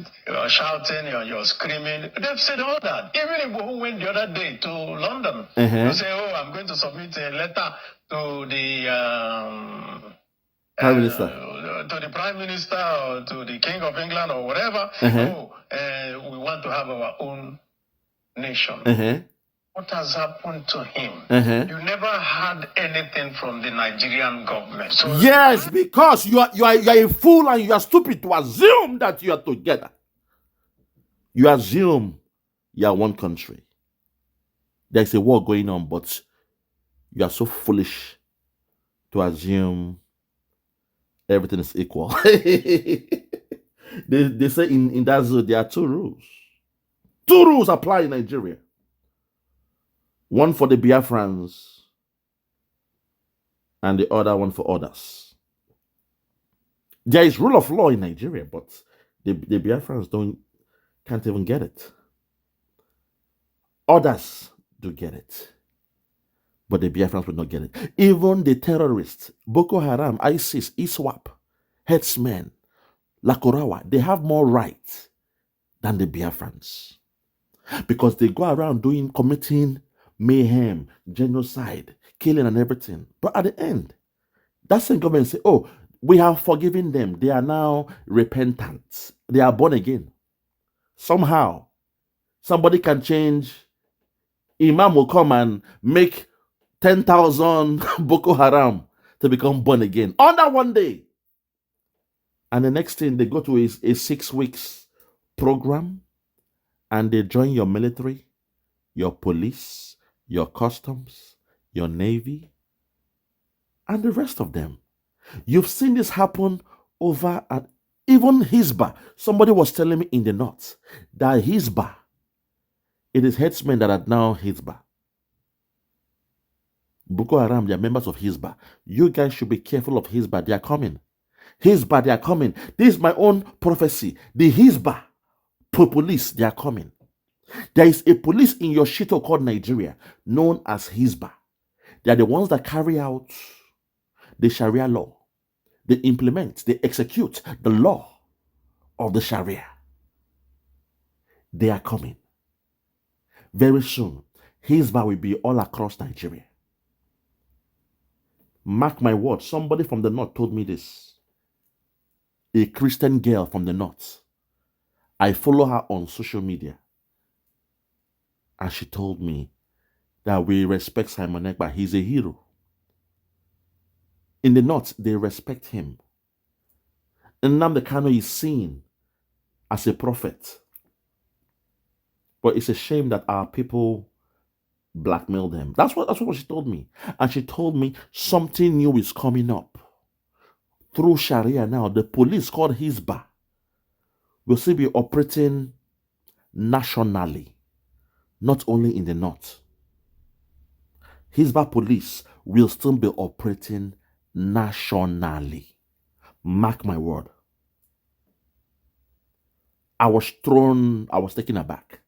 Speaker 3: shouting, you're screaming? They've said all that. Even Igboho went the other day to London. You say, oh, I'm going to submit a letter to the
Speaker 1: Prime Minister.
Speaker 3: To the Prime Minister or to the King of England or whatever. We want to have our own nation. What has happened to him? You never had anything from the Nigerian government. So
Speaker 1: yes, because you are a fool and you are stupid to assume that you are together. You assume you are one country. There's a war going on, but you are so foolish to assume everything is equal. They say in that zone there are two rules. Two rules apply in Nigeria. One for the Biafrans and the other one for others. There is rule of law in Nigeria, but the Biafrans can't even get it. Others do get it, but the Biafrans will not get it. Even the terrorists, Boko Haram, ISIS, ISWAP, headsmen, Lakorawa, they have more rights than the Biafrans because they go around committing mayhem, genocide, killing and everything. But at the end, that same government say, oh, we have forgiven them. They are now repentant. They are born again. Somehow, somebody can change. Imam will come and make 10,000 Boko Haram to become born again. Under one day. And the next thing, they go to a 6 weeks program and they join your military, your police, your customs, your navy, and the rest of them. You've seen this happen over at even Hizbah. Somebody was telling me in the north that Hizbah, it is headsmen that are now Hizbah. Boko Haram, they are members of Hizbah. You guys should be careful of Hizbah. They are coming. Hizbah, they are coming. This is my own prophecy. The Hizbah police, they are coming. There is a police in your shito called Nigeria known as Hizbah. They are the ones that carry out the Sharia law. They implement, they execute the law of the Sharia. They are coming. Very soon, Hizbah will be all across Nigeria. Mark my words, somebody from the north told me this. A Christian girl from the north. I follow her on social media. And she told me that we respect Simon Ekpa. He's a hero. In the north, they respect him. And Nnamdi Kanu is seen as a prophet. But it's a shame that our people blackmail them. That's what she told me. And she told me something new is coming up. Through Sharia now, the police called Hizbah will still be operating nationally, not only in the north. Hizbah police will still be operating nationally. Mark my word. I was taken aback.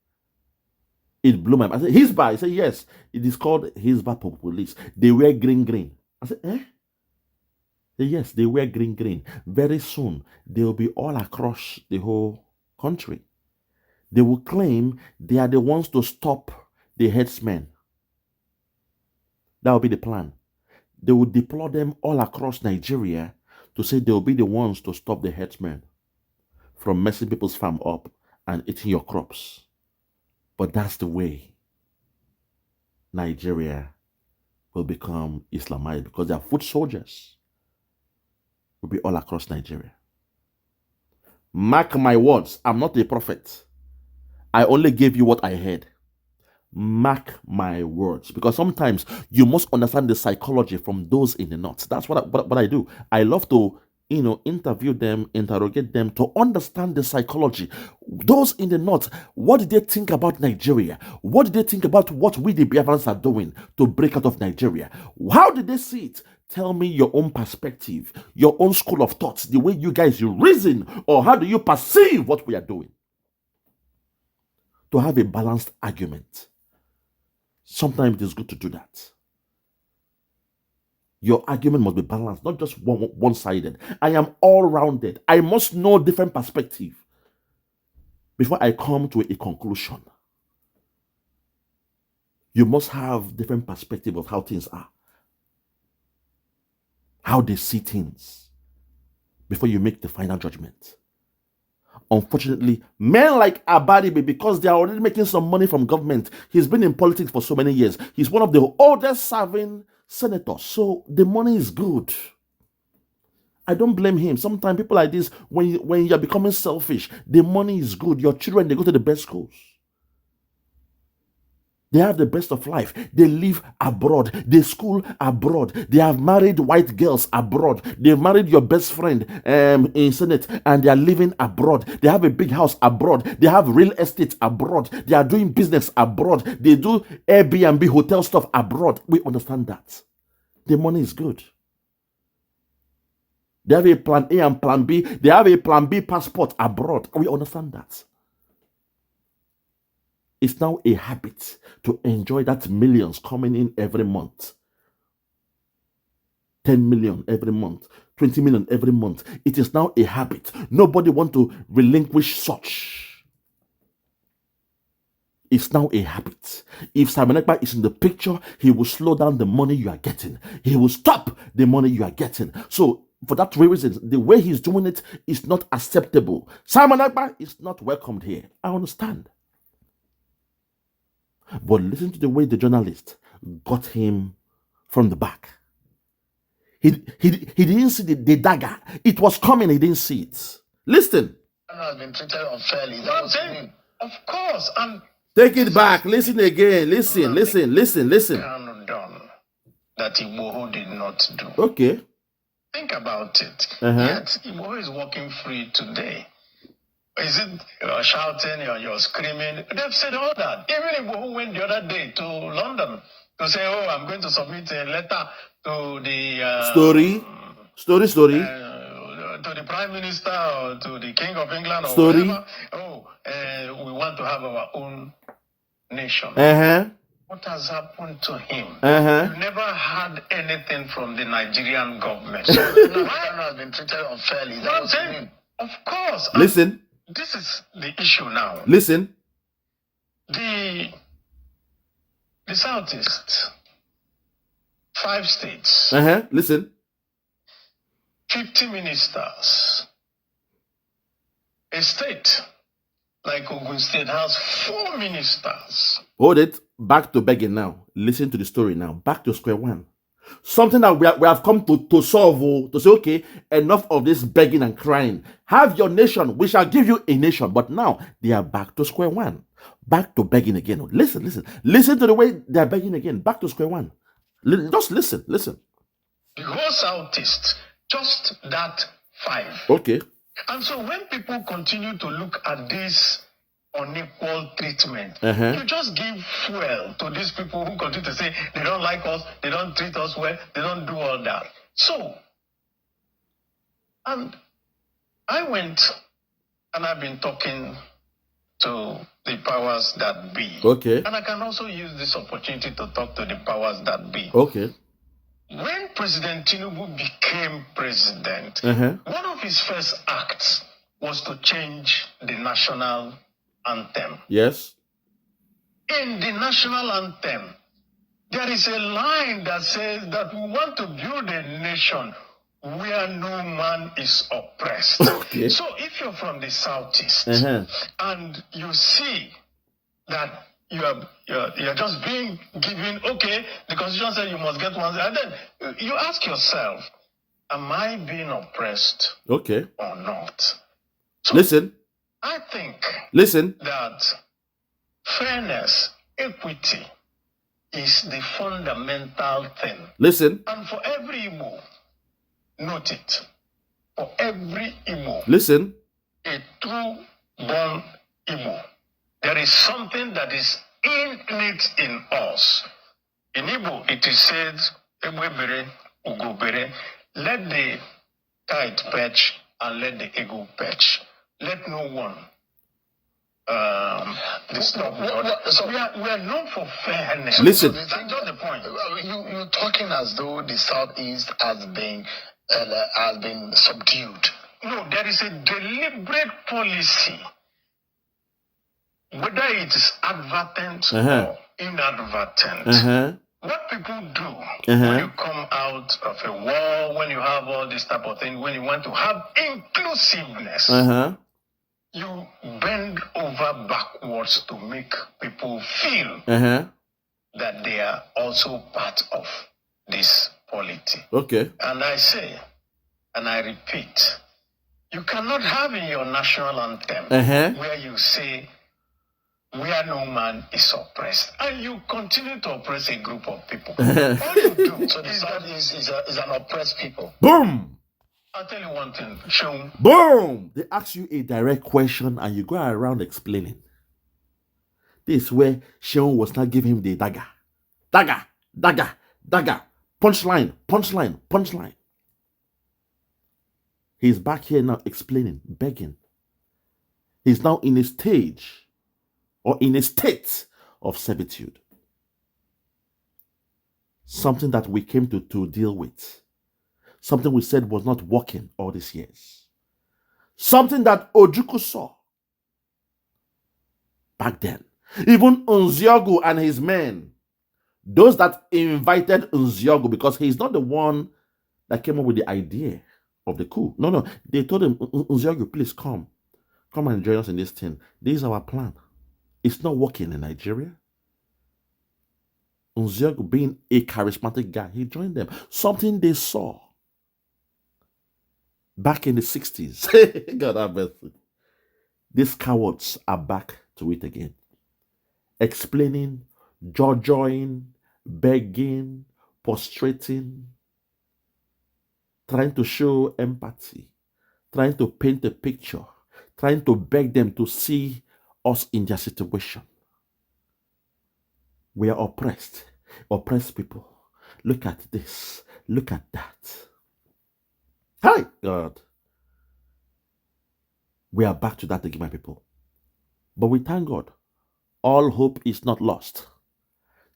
Speaker 1: It blew my mind. I said, Hizbah? I said, yes. It is called Hizbah police. They wear green. I said, eh? Yes, they wear green. Very soon, they will be all across the whole country. They will claim they are the ones to stop the headsmen. That will be the plan. They will deploy them all across Nigeria to say they will be the ones to stop the headsmen from messing people's farm up and eating your crops. But that's the way Nigeria will become Islamized, because their foot soldiers will be all across Nigeria. Mark my words, I'm not a prophet. I only gave you what I heard. Mark my words, because sometimes you must understand the psychology from those in the north. That's what I do. I love to interview them, interrogate them to understand the psychology. Those in the north, what did they think about Nigeria? What did they think about what we the Biafrans are doing to break out of Nigeria? How did they see it? Tell me your own perspective, your own school of thoughts, the way you guys reason, or how do you perceive what we are doing? To have a balanced argument. Sometimes it is good to do that. Your argument must be balanced, not just one-sided. I am all-rounded. I must know different perspective before I come to a conclusion. You must have different perspective of how things are, how they see things, before you make the final judgment. Unfortunately, men like Abaribe, because they are already making some money from government, he's been in politics for so many years. He's one of the oldest serving senators, so the money is good. I don't blame him. Sometimes people like this, when you're becoming selfish, the money is good. Your children, they go to the best schools. They have the best of life. They live abroad. They school abroad. They have married white girls abroad. They've married your best friend in Senate, and they are living abroad. They have a big house abroad. They have real estate abroad. They are doing business abroad. They do Airbnb hotel stuff abroad. We understand that. The money is good. They have a plan A and plan B. They have a plan B passport abroad. We understand that. It's now a habit to enjoy that millions coming in every month. 10 million every month, 20 million every month. It is now a habit. Nobody wants to relinquish such. It's now a habit. If Simon Ekpa is in the picture, he will slow down the money you are getting. He will stop the money you are getting. So, for that reason, the way he's doing it is not acceptable. Simon Ekpa is not welcomed here. I understand. But listen to the way the journalist got him from the back. He didn't see the dagger. It was coming, he didn't see it. Listen.
Speaker 2: Has been treated unfairly.
Speaker 3: Of course. And
Speaker 1: take it back. Listen again. Listen.
Speaker 3: Kanu done that Igboho did not do.
Speaker 1: Okay.
Speaker 3: Think about it. Yet Igboho is walking free today. Is it you're shouting, you're screaming? They've said all that. Even Igboho went the other day to London to say, oh, I'm going to submit a letter to the...
Speaker 1: Story.
Speaker 3: To the Prime Minister or to the King of England or whatever. Oh, we want to have our own nation. What has happened to him? You never had anything from the Nigerian government. So Kanu has been treated unfairly. Of course.
Speaker 1: Listen.
Speaker 3: This is the issue now.
Speaker 1: Listen.
Speaker 3: The Southeast, 5 states.
Speaker 1: Listen.
Speaker 3: 50 ministers. A state like Ogun State has 4 ministers.
Speaker 1: Hold it. Back to begging now. Listen to the story now. Back to square one. Something that we have come to solve, to say, okay, enough of this begging and crying. Have your nation, we shall give you a nation. But now they are back to square one, back to begging again. Listen to the way they are begging again, back to square one. Just listen.
Speaker 3: The whole Southeast, just that 5.
Speaker 1: Okay.
Speaker 3: And so when people continue to look at this unequal treatment,
Speaker 1: Uh-huh.
Speaker 3: you just give fuel to these people who continue to say they don't like us, they don't treat us well, they don't do all that. So, and I went and I've been talking to the powers that be.
Speaker 1: Okay.
Speaker 3: And I can also use this opportunity to talk to the powers that be.
Speaker 1: Okay.
Speaker 3: When President Tinubu became president,
Speaker 1: Uh-huh.
Speaker 3: one of his first acts was to change the national anthem.
Speaker 1: Yes.
Speaker 3: In the national anthem, there is a line that says that we want to build a nation where no man is oppressed.
Speaker 1: Okay.
Speaker 3: So if you're from the Southeast
Speaker 1: Uh-huh.
Speaker 3: and you see that you're just being given, okay, the Constitution says you must get one, and then you ask yourself, am I being oppressed
Speaker 1: Okay.
Speaker 3: or not? So
Speaker 1: Listen.
Speaker 3: I think that fairness, equity is the fundamental thing.
Speaker 1: Listen.
Speaker 3: And for every Igbo, note it, for every Igbo,
Speaker 1: Listen.
Speaker 3: a true born Igbo, there is something that is innate in us. In Igbo, it is said, "Egbebere, ugobere," let the kite perch and let the eagle perch. Let no one disturb the other. So we are known for fairness.
Speaker 1: Listen.
Speaker 3: That's not the point.
Speaker 2: You're talking as though the Southeast has been subdued.
Speaker 3: No, there is a deliberate policy, whether it is advertent or inadvertent.
Speaker 1: Uh-huh.
Speaker 3: What people do when you come out of a war, when you have all this type of thing, when you want to have inclusiveness,
Speaker 1: Uh-huh.
Speaker 3: you bend over backwards to make people feel
Speaker 1: Uh-huh.
Speaker 3: that they are also part of this polity.
Speaker 1: Okay.
Speaker 3: And I say, and I repeat, you cannot have in your national anthem where you say, where no man is oppressed, and you continue to oppress a group of people. All you do,
Speaker 2: So the Southeast is an oppressed people.
Speaker 1: Boom!
Speaker 3: I'll tell you one thing, Sean.
Speaker 1: Boom! They ask you a direct question and you go around explaining. This is where Sean was not giving him the dagger. Dagger. Punchline. He's back here now explaining, begging. He's now in a stage or in a state of servitude. Something that we came to deal with. Something we said was not working all these years. Something that Ojukwu saw back then. Even Nziogu and his men, those that invited Nziogu, because he's not the one that came up with the idea of the coup. No. They told him, Nziogu, please come and join us in this thing. This is our plan. It's not working in Nigeria. Nziogu, being a charismatic guy, he joined them. Something they saw back in the 60s. God have mercy. These cowards are back to it again. Explaining, jaw-jawing, begging, prostrating, trying to show empathy, trying to paint a picture, trying to beg them to see us in their situation. We are oppressed people. Look at this, look at that. Hi, God. We are back to that again, my people. But we thank God. All hope is not lost.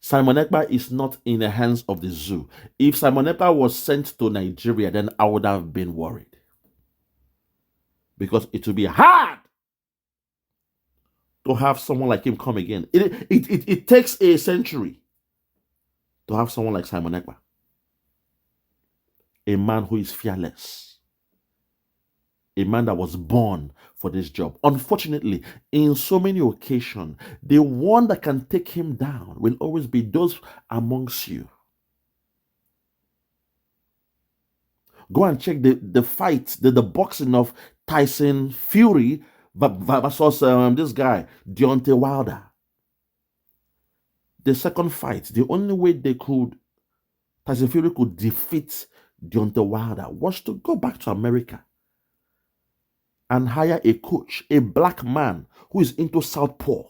Speaker 1: Simon Ekpa is not in the hands of the zoo. If Simon Ekpa was sent to Nigeria, then I would have been worried. Because it would be hard to have someone like him come again. It takes a century to have someone like Simon Ekpa. A man who is fearless. A man that was born for this job. Unfortunately, in so many occasions, the one that can take him down will always be those amongst you Go and check the fight, the boxing of Tyson Fury versus this guy, Deontay Wilder. The second fight, the only way Tyson Fury could defeat Deontay Wilder was to go back to America and hire a coach, a black man who is into southpaw.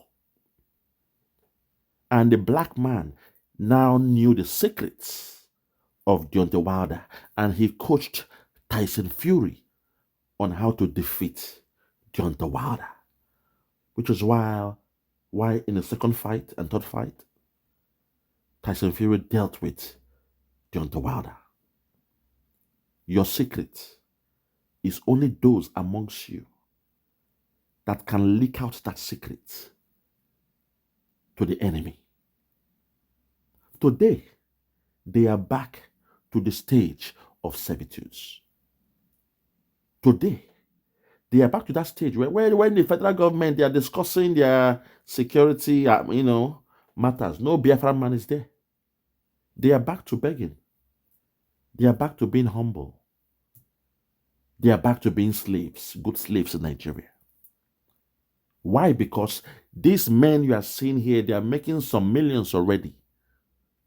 Speaker 1: And the black man now knew the secrets of Deontay Wilder, and he coached Tyson Fury on how to defeat Deontay Wilder, which is why in the second fight and third fight, Tyson Fury dealt with Deontay Wilder. Your secret is only those amongst you that can leak out that secret to the enemy. Today, they are back to the stage of servitude. Today, they are back to that stage where when the federal government, they are discussing their security, matters. No Biafra man is there. They are back to begging. They are back to being humble. They are back to being slaves, good slaves in Nigeria. Why? Because these men you are seeing here, they are making some millions already.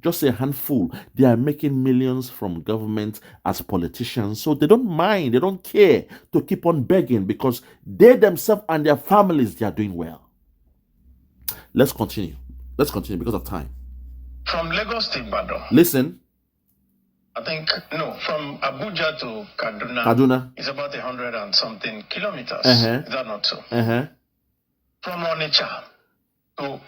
Speaker 1: Just a handful. They are making millions from government as politicians. So they don't mind, they don't care to keep on begging because they themselves and their families, they are doing well. Let's continue. Let's continue because of time.
Speaker 3: From Lagos to Ibadan.
Speaker 1: Listen.
Speaker 3: I think, from Abuja to Kaduna. It's about 100 and something kilometers. Is that not so? From Onitsha to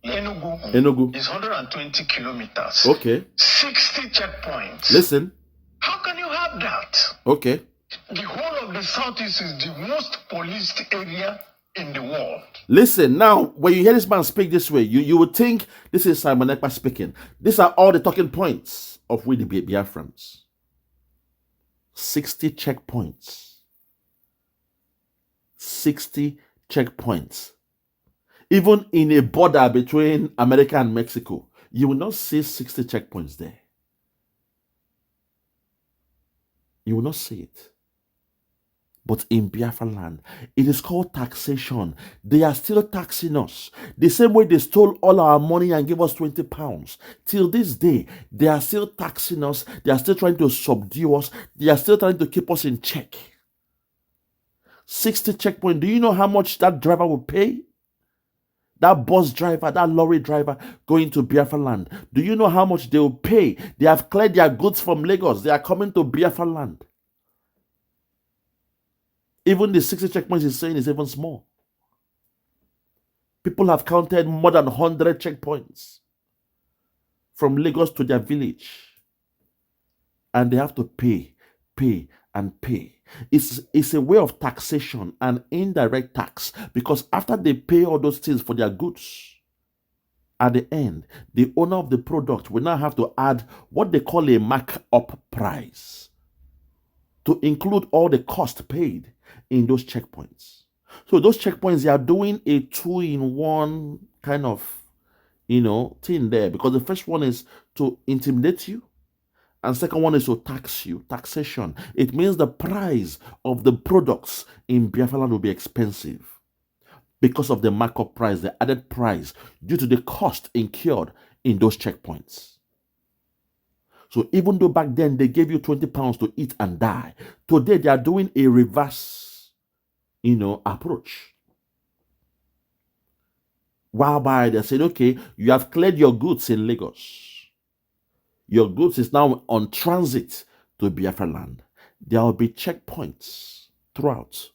Speaker 3: Enugu is 120 kilometers.
Speaker 1: Okay.
Speaker 3: 60 checkpoints.
Speaker 1: Listen.
Speaker 3: How can you have that?
Speaker 1: Okay.
Speaker 3: The whole of the Southeast is the most policed area in the world.
Speaker 1: Listen, now, when you hear this man speak this way, you would think this is Simon Ekpa speaking. These are all the talking points of we the Biafrans. 60 checkpoints. 60 checkpoints. Even in a border between America and Mexico, you will not see 60 checkpoints there. You will not see it. But in Biafra land, it is called taxation. They are still taxing us. The same way they stole all our money and gave us 20 pounds. Till this day, they are still taxing us. They are still trying to subdue us. They are still trying to keep us in check. 60 checkpoints. Do you know how much that driver will pay? That bus driver, that lorry driver going to Biafra land. Do you know how much they will pay? They have cleared their goods from Lagos. They are coming to Biafra land. Even the 60 checkpoints he's saying is even small. People have counted more than 100 checkpoints from Lagos to their village. And they have to pay, and pay. It's a way of taxation, an indirect tax. Because after they pay all those things for their goods, at the end, the owner of the product will now have to add what they call a markup price to include all the cost paid in those checkpoints. So those checkpoints, they are doing a 2-in-1 kind of, thing there. Because the first one is to intimidate you. And second one is to tax you. Taxation. It means the price of the products in Biafra land will be expensive. Because of the markup price, the added price, due to the cost incurred in those checkpoints. So even though back then they gave you 20 pounds to eat and die, today they are doing a reverse, approach. Whereby they said, okay, you have cleared your goods in Lagos. Your goods is now on transit to Biafra land. There will be checkpoints throughout.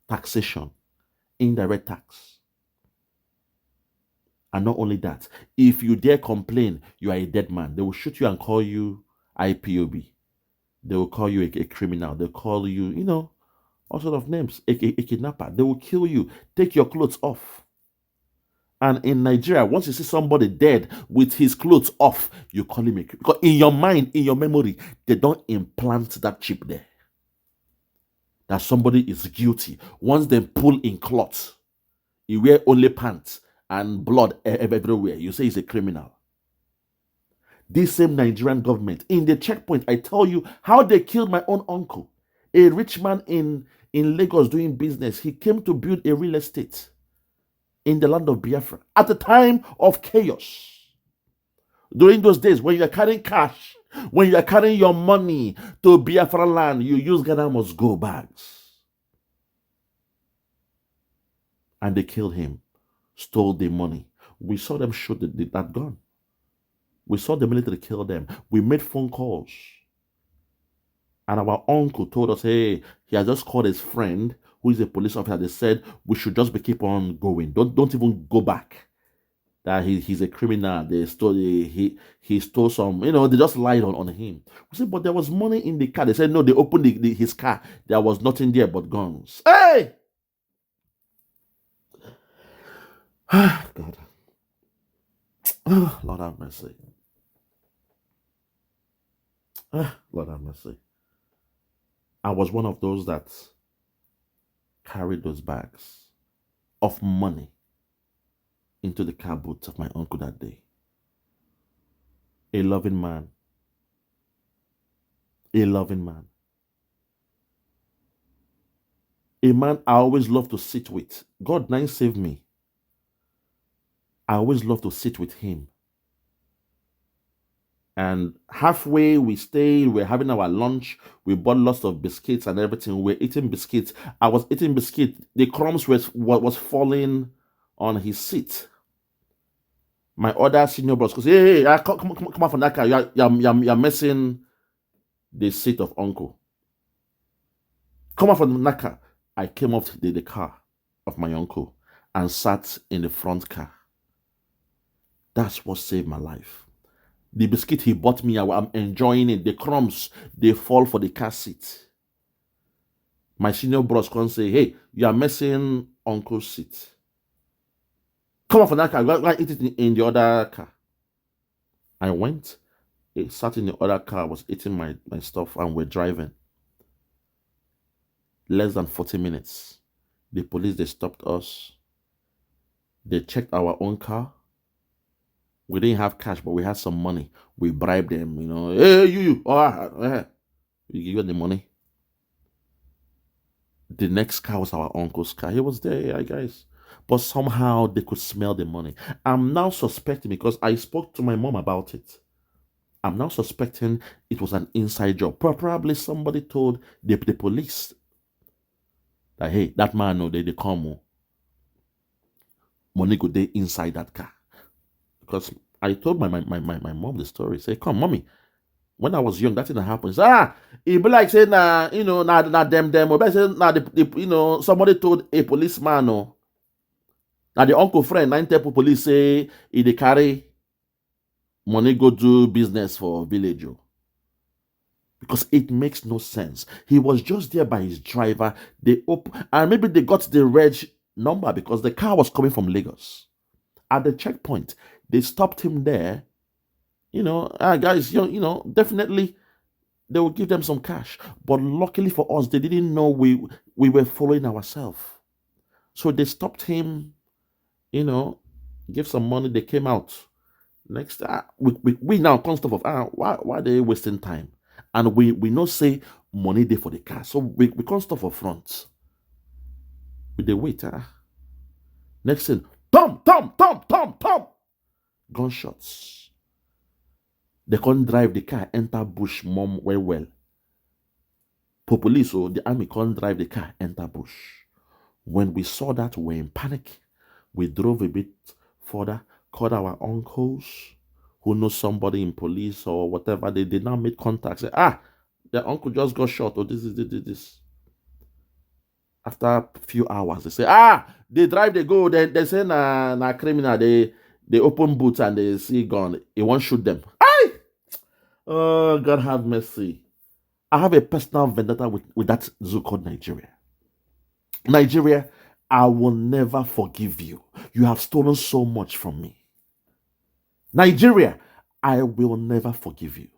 Speaker 1: Taxation, indirect tax. And not only that, if you dare complain, you are a dead man. They will shoot you and call you IPOB. They will call you a criminal. They'll call you, all sort of names, a kidnapper. They will kill you, take your clothes off. And in Nigeria, once you see somebody dead with his clothes off, you call him a criminal. Because in your mind, in your memory, they don't implant that chip there. That somebody is guilty. Once they pull in cloths, you wear only pants and blood everywhere, you say he's a criminal. This same Nigerian government, in the checkpoint, I tell you how they killed my own uncle, a rich man in Lagos doing business. He came to build a real estate in the land of Biafra at the time of chaos. During those days, when you are carrying cash, when you are carrying your money to Biafra land, you use Ghana must go bags. And they killed him, stole the money. We saw them shoot that gun. We saw the military kill them. We made phone calls. And our uncle told us, hey, he has just called his friend, who is a police officer. They said, we should just keep on going. Don't even go back. That he's a criminal. They stole, he stole some, they just lied on him. We said, but there was money in the car. They said, no, they opened his car. There was nothing there but guns. Hey! God. Oh, Lord have mercy. Lord have mercy. I was one of those that carried those bags of money into the car boot of my uncle that day. A loving man. A loving man. A man I always love to sit with. God now saved me. I always love to sit with him. And halfway we stayed, we're having our lunch. We bought lots of biscuits and everything. We're eating biscuits. I was eating biscuits. The crumbs was falling on his seat. My other senior brothers goes, hey, come out from that car. You're messing the seat of uncle. Come out from that car. I came off the car of my uncle and sat in the front car. That's what saved my life. The biscuit he bought me, I'm enjoying it. The crumbs, they fall for the car seat. My senior brothers come say, hey, you are messing uncle's seat. Come on from that car. Go eat it in the other car. I went, sat in the other car, was eating my stuff, and we're driving. Less than 40 minutes. The police, they stopped us. They checked our own car. We didn't have cash, but we had some money. We bribed them, Hey, you. We give you the money. The next car was our uncle's car. He was there, yeah, guys. But somehow they could smell the money. I'm now suspecting, because I spoke to my mom about it. I'm now suspecting it was an inside job. Probably somebody told the police that, hey, that man, they come. Money go there inside that car. Because I told my mom the story. Say, come, mommy. When I was young, that thing happens. It be like saying, them. Or say, somebody told a policeman, Now the uncle friend, 9 tell police say, they carry money go do business for village. Because it makes no sense. He was just there by his driver. And maybe they got the reg number because the car was coming from Lagos. At the checkpoint, they stopped him there. Guys, definitely they will give them some cash. But luckily for us, they didn't know we were following ourselves. So they stopped him, give some money. They came out. Next, we now constantly of why are they wasting time? And we not say money there for the car. So we can't stop for front. We they wait. Next thing, Tom. Gunshots. They can't drive the car, enter bush, mom well. Police or the army can't drive the car, enter bush. When we saw that, we were in panic. We drove a bit further, called our uncles who know somebody in police or whatever. They did not make contact. Say, their uncle just got shot or this. After a few hours, they say, they drive, they go. They say, na criminal. They open boots and they see gun. He won't shoot them. Oh, God have mercy. I have a personal vendetta with that zoo called Nigeria. Nigeria, I will never forgive you. You have stolen so much from me. Nigeria, I will never forgive you.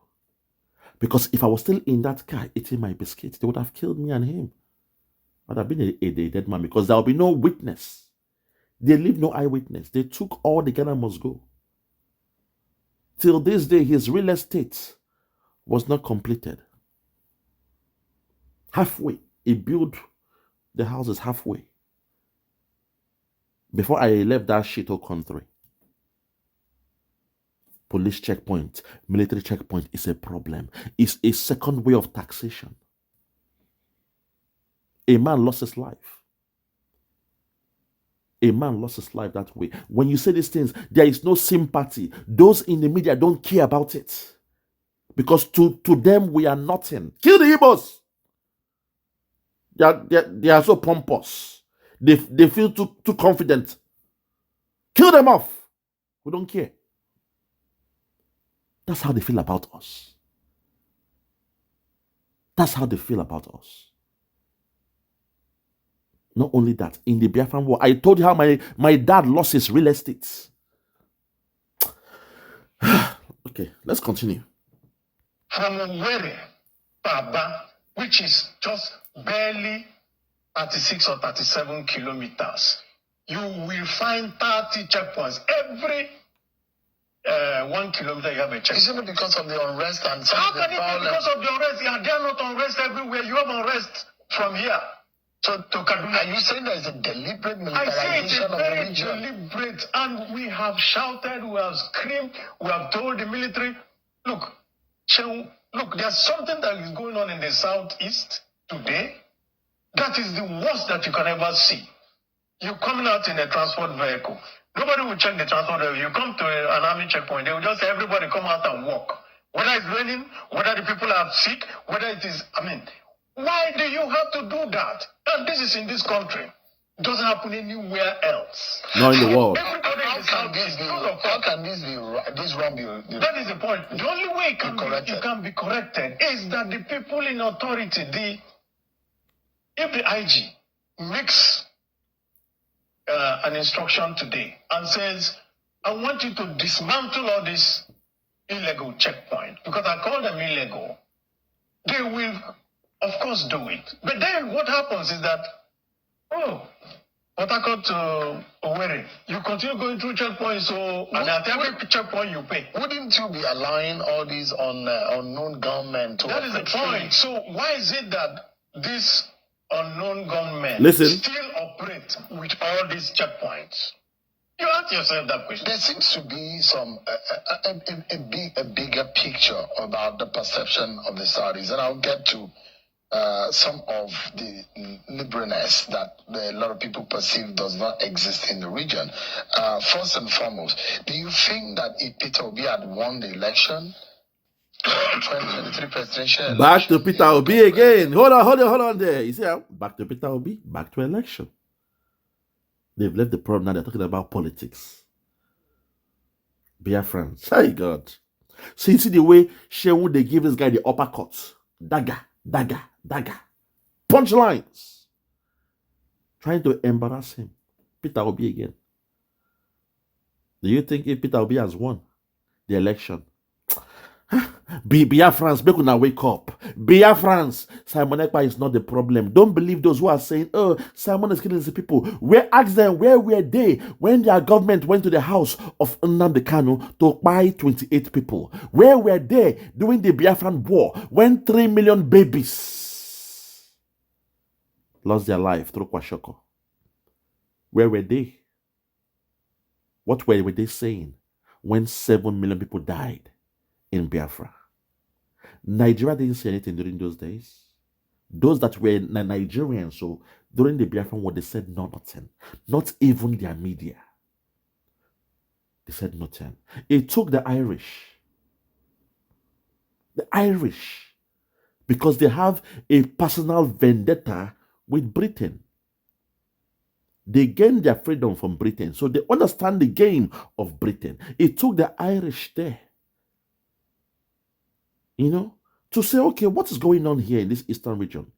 Speaker 1: Because if I was still in that car eating my biscuits, they would have killed me and him. I would have been a dead man because there will be no witness. They leave no eyewitness. They took all the Ghana must go. Till this day, his real estate was not completed. Halfway. He built the houses halfway. Before I left that shithole country. Police checkpoint, military checkpoint is a problem. It's a second way of taxation. A man lost his life. A man lost his life that way. When you say these things, there is no sympathy. Those in the media don't care about it. Because to them, we are nothing. Kill the Igbos. They are so pompous. They feel too confident. Kill them off. We don't care. That's how they feel about us. That's how they feel about us. Not only that, in the Biafran war, I told you how my dad lost his real estate. Okay, let's continue.
Speaker 3: From Owerri, Baba, which is just barely 36 or 37 kilometers, you will find 30 checkpoints. Every 1 kilometer you have a checkpoint.
Speaker 2: Isn't it because of the unrest and some
Speaker 3: How
Speaker 2: of the
Speaker 3: can it be
Speaker 2: violence?
Speaker 3: because of the unrest? Yeah, they are not unrest everywhere. You have unrest from here to Kaduna.
Speaker 2: Are you saying there is a deliberate
Speaker 3: I say it's
Speaker 2: militarization
Speaker 3: a
Speaker 2: of the
Speaker 3: very
Speaker 2: region?
Speaker 3: deliberate, and we have shouted, we have screamed, we have told the military, look, there's something that is going on in the southeast today. That is the worst that you can ever see. You're coming out in a transport vehicle. Nobody will check the transport vehicle. You come to an army checkpoint, they will just say everybody come out and walk. Whether it's raining, whether the people are sick, whether it is, why do you have to do that? And this is in this country. It doesn't happen anywhere else.
Speaker 1: Not in the world.
Speaker 3: Everybody in the southeast,
Speaker 2: How can this wrong be?
Speaker 3: that is the point. The only way it
Speaker 2: corrected.
Speaker 3: can be corrected is that the people in authority, if the IG makes an instruction today and says, I want you to dismantle all these illegal checkpoints, because I call them illegal, they will, of course, do it. But then what happens is that, Port Harcourt to Owerri, you continue going through checkpoints, and at every checkpoint you pay.
Speaker 2: Wouldn't you be allowing all these unknown gunmen to
Speaker 3: That is the
Speaker 2: operate
Speaker 3: point. So why is it that this unknown gunmen
Speaker 1: Listen.
Speaker 3: still operate with all these checkpoints? You ask yourself that question.
Speaker 2: There seems to be some a bigger picture about the perception of the Saudis, and I'll get to some of the liberalness that a lot of people perceive does not exist in the region. First and foremost, do you think that if Peter Obi had won the election, 2023 presidential election,
Speaker 1: Back to Peter Obi again. Hold on there. You see how? Back to Peter Obi, back to election. They've left the problem now. They're talking about politics. Biafrans. Hey, God. So you see the way Shehu, they give this guy the uppercuts. Dagger. Punchlines. Trying to embarrass him. Peter Obi again. Do you think if Peter Obi has won the election, Biafrans, make una wake up. Biafrans, Simon Ekpa is not the problem. Don't believe those who are saying, oh, Simon is killing the people. Ask them, where were they when their government went to the house of Nnamdi Kanu to buy 28 people? Where were they during the Biafran war when 3 million babies lost their life through Kwashoko? Where were they? What were they saying when 7 million people died in Biafra? Nigeria didn't say anything during those days. Those that were Nigerians, so during the Biafran war, they said nothing. Not even their media. They said nothing. It took the Irish. The Irish. Because they have a personal vendetta with Britain. They gained their freedom from Britain. So they understand the game of Britain. It took the Irish there, to say, okay, what is going on here in this eastern region?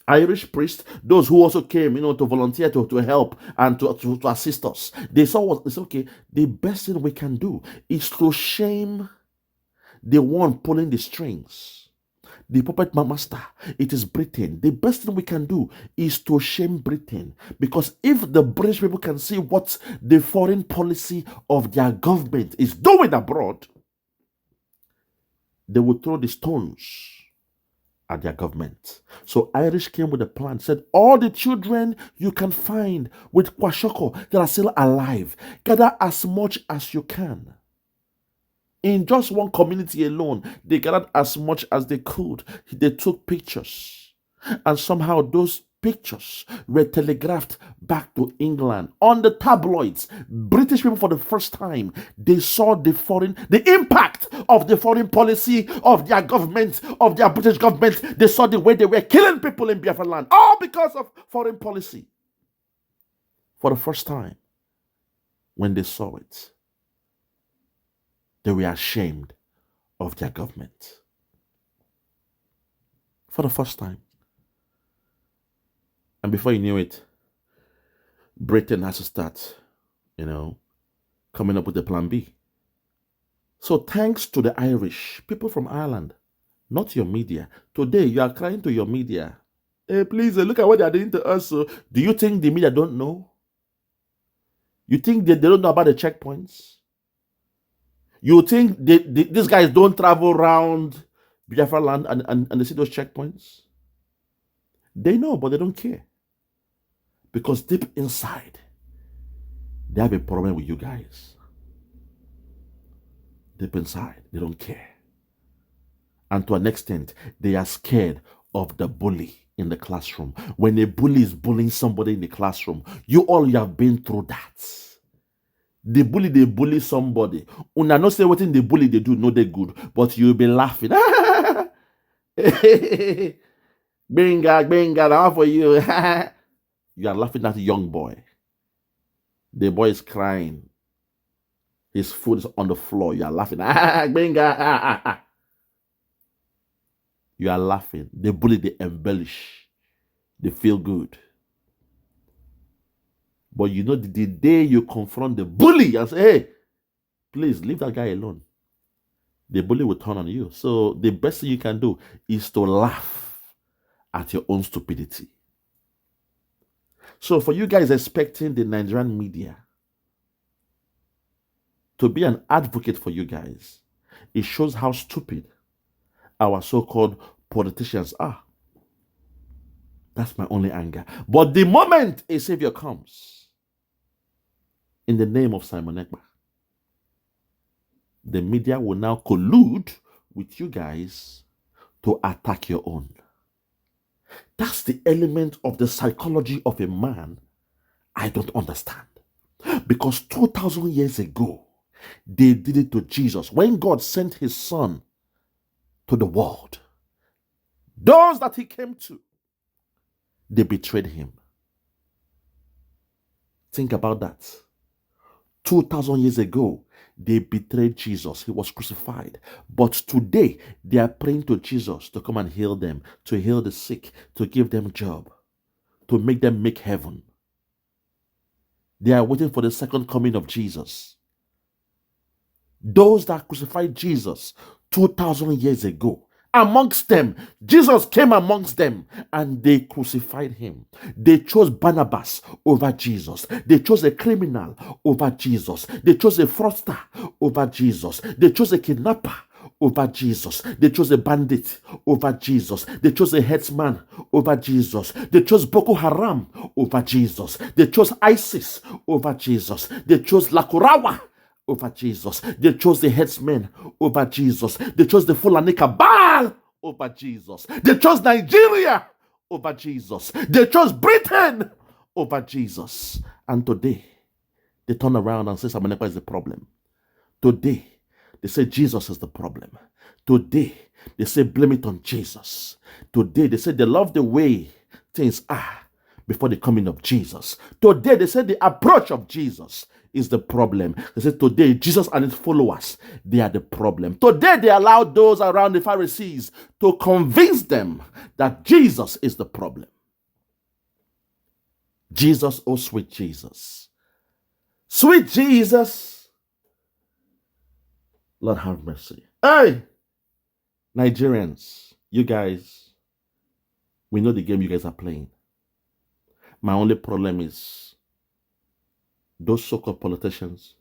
Speaker 1: Irish priests, those who also came, to volunteer to help and to assist us. They saw it's okay. The best thing we can do is to shame the one pulling the strings. the puppet master. It is Britain. The best thing we can do is to shame Britain. Because if the British people can see what the foreign policy of their government is doing abroad, they will throw the stones at their government. So Irish came with a plan, said all the children you can find with Kwashoko that are still alive, gather as much as you can. In just one community alone, they gathered as much as they could. They took pictures. And somehow those pictures were telegraphed back to England. On the tabloids, British people for the first time, they saw the impact of the foreign policy of their government, of their British government. They saw the way they were killing people in Biafra land, all because of foreign policy. For the first time, when they saw it, they were ashamed of their government. For the first time. And before you knew it, Britain has to start, coming up with a plan B. So thanks to the Irish, people from Ireland, not your media. Today, you are crying to your media. Hey, please, look at what they are doing to us. Do you think the media don't know? You think they don't know about the checkpoints? You think these guys don't travel around Biafra land and they see those checkpoints? They know, but they don't care. Because deep inside, they have a problem with you guys. Deep inside, they don't care. And to an extent, they are scared of the bully in the classroom. When a bully is bullying somebody in the classroom, you have been through that. The bully, they bully somebody. Una not say what in the bully they do, no they good, but you'll be laughing. Benga, now for you. You are laughing at a young boy. The boy is crying. His food is on the floor. You are laughing. Benga. You are laughing. The bully, they embellish. They feel good. But the day you confront the bully and say, hey, please leave that guy alone, the bully will turn on you. So the best thing you can do is to laugh at your own stupidity. So for you guys expecting the Nigerian media to be an advocate for you guys, it shows how stupid our so-called politicians are. That's my only anger. But the moment a savior comes, in the name of Simon Ekpa, the media will now collude with you guys to attack your own. That's the element of the psychology of a man I don't understand. Because 2,000 years ago, they did it to Jesus. When God sent his son to the world, those that he came to, they betrayed him. Think about that. 2,000 years ago, they betrayed Jesus. He was crucified. But today, they are praying to Jesus to come and heal them, to heal the sick, to give them job, to make them make heaven. They are waiting for the second coming of Jesus. Those that crucified Jesus 2,000 years ago, amongst them, Jesus came amongst them and they crucified him. They chose Barnabas over Jesus. They chose a criminal over Jesus. They chose a fraudster over Jesus. They chose a kidnapper over Jesus. They chose a bandit over Jesus. They chose a headsman over Jesus. They chose Boko Haram over Jesus. They chose ISIS over Jesus. They chose Lakurawa over Jesus. They chose the headsmen over Jesus. They chose the Fulani Cabal over Jesus. They chose Nigeria over Jesus. They chose Britain over Jesus. And today, they turn around and say Simon Ekpa is the problem. Today, they say Jesus is the problem. Today, they say blame it on Jesus. Today, they say they love the way things are before the coming of Jesus. Today, they say the approach of Jesus is the problem. They say today, Jesus and his followers, they are the problem. Today, they allowed those around the Pharisees to convince them that Jesus is the problem. Jesus, oh sweet Jesus. Sweet Jesus. Lord have mercy. Hey, Nigerians, You guys, we know the game you guys are playing. My only problem is those so-called politicians,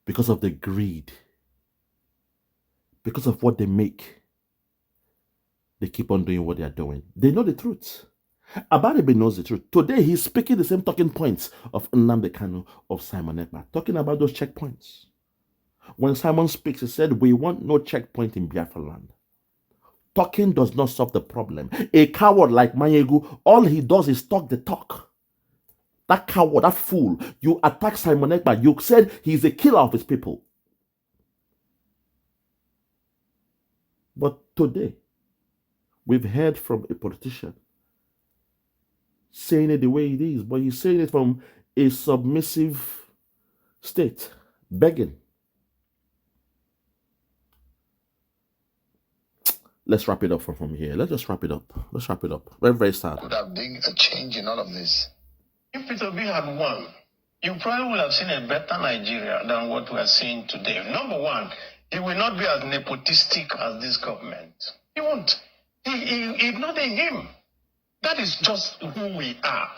Speaker 1: because of the greed, because of what they make, they keep on doing what they are doing. They know the truth. Abaribe knows the truth. Today, he's speaking the same talking points of Nnamdi Kanu, of Simon Ekpa, talking about those checkpoints. When Simon speaks, he said, we want no checkpoint in Biafra land. Talking does not solve the problem. A coward like Mayegu, all he does is talk the talk. That coward, that fool, you attack Simon Ekpa. You said he's a killer of his people. But today, we've heard from a politician saying it the way it is, but he's saying it from a submissive state, begging. Let's wrap it up from here. Let's just wrap it up. Let's wrap it up. Very, very sad.
Speaker 2: Could have been a change in all of this.
Speaker 3: If Peter B had won, you probably would have seen a better Nigeria than what we are seeing today. Number one, he will not be as nepotistic as this government. He won't. It's not in him. That is just who we are.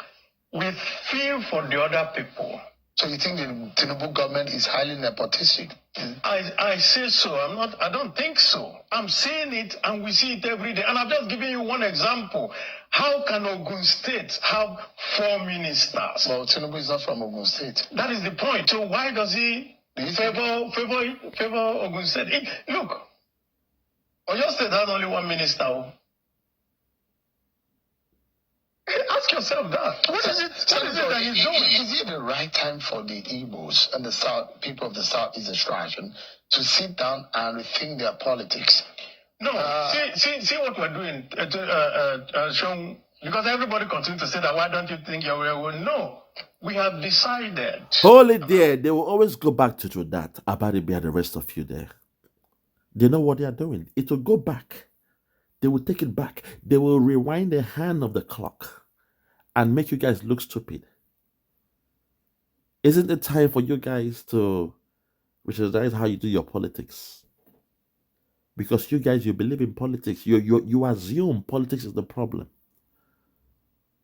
Speaker 3: We feel for the other people.
Speaker 2: So you think the Tinubu government is highly nepotistic?
Speaker 3: I say so. I don't think so. I'm seeing it and we see it every day. And I'm just giving you one example. How can Ogun State have 4 ministers?
Speaker 2: Well, Tinubu is not from Ogun State.
Speaker 3: That is the point. So why does he favor Ogun State? Look, Oyo State has only 1 minister. Ask yourself that. What is it that he's doing?
Speaker 2: Is it the right time for the Igbos and the South, people of the Southeast Extraction, to sit down and rethink their politics?
Speaker 3: No, see what we're doing, Sean, because everybody continues to say that, why don't you think you're well? No, we have decided.
Speaker 1: Hold it there. They will always go back to that. Abaribe and the rest of you there. They know what they are doing. It will go back. They will take it back. They will rewind the hand of the clock and make you guys look stupid. Isn't it time for you guys to recognize how you do your politics? Because you guys, you believe in politics. You assume politics is the problem.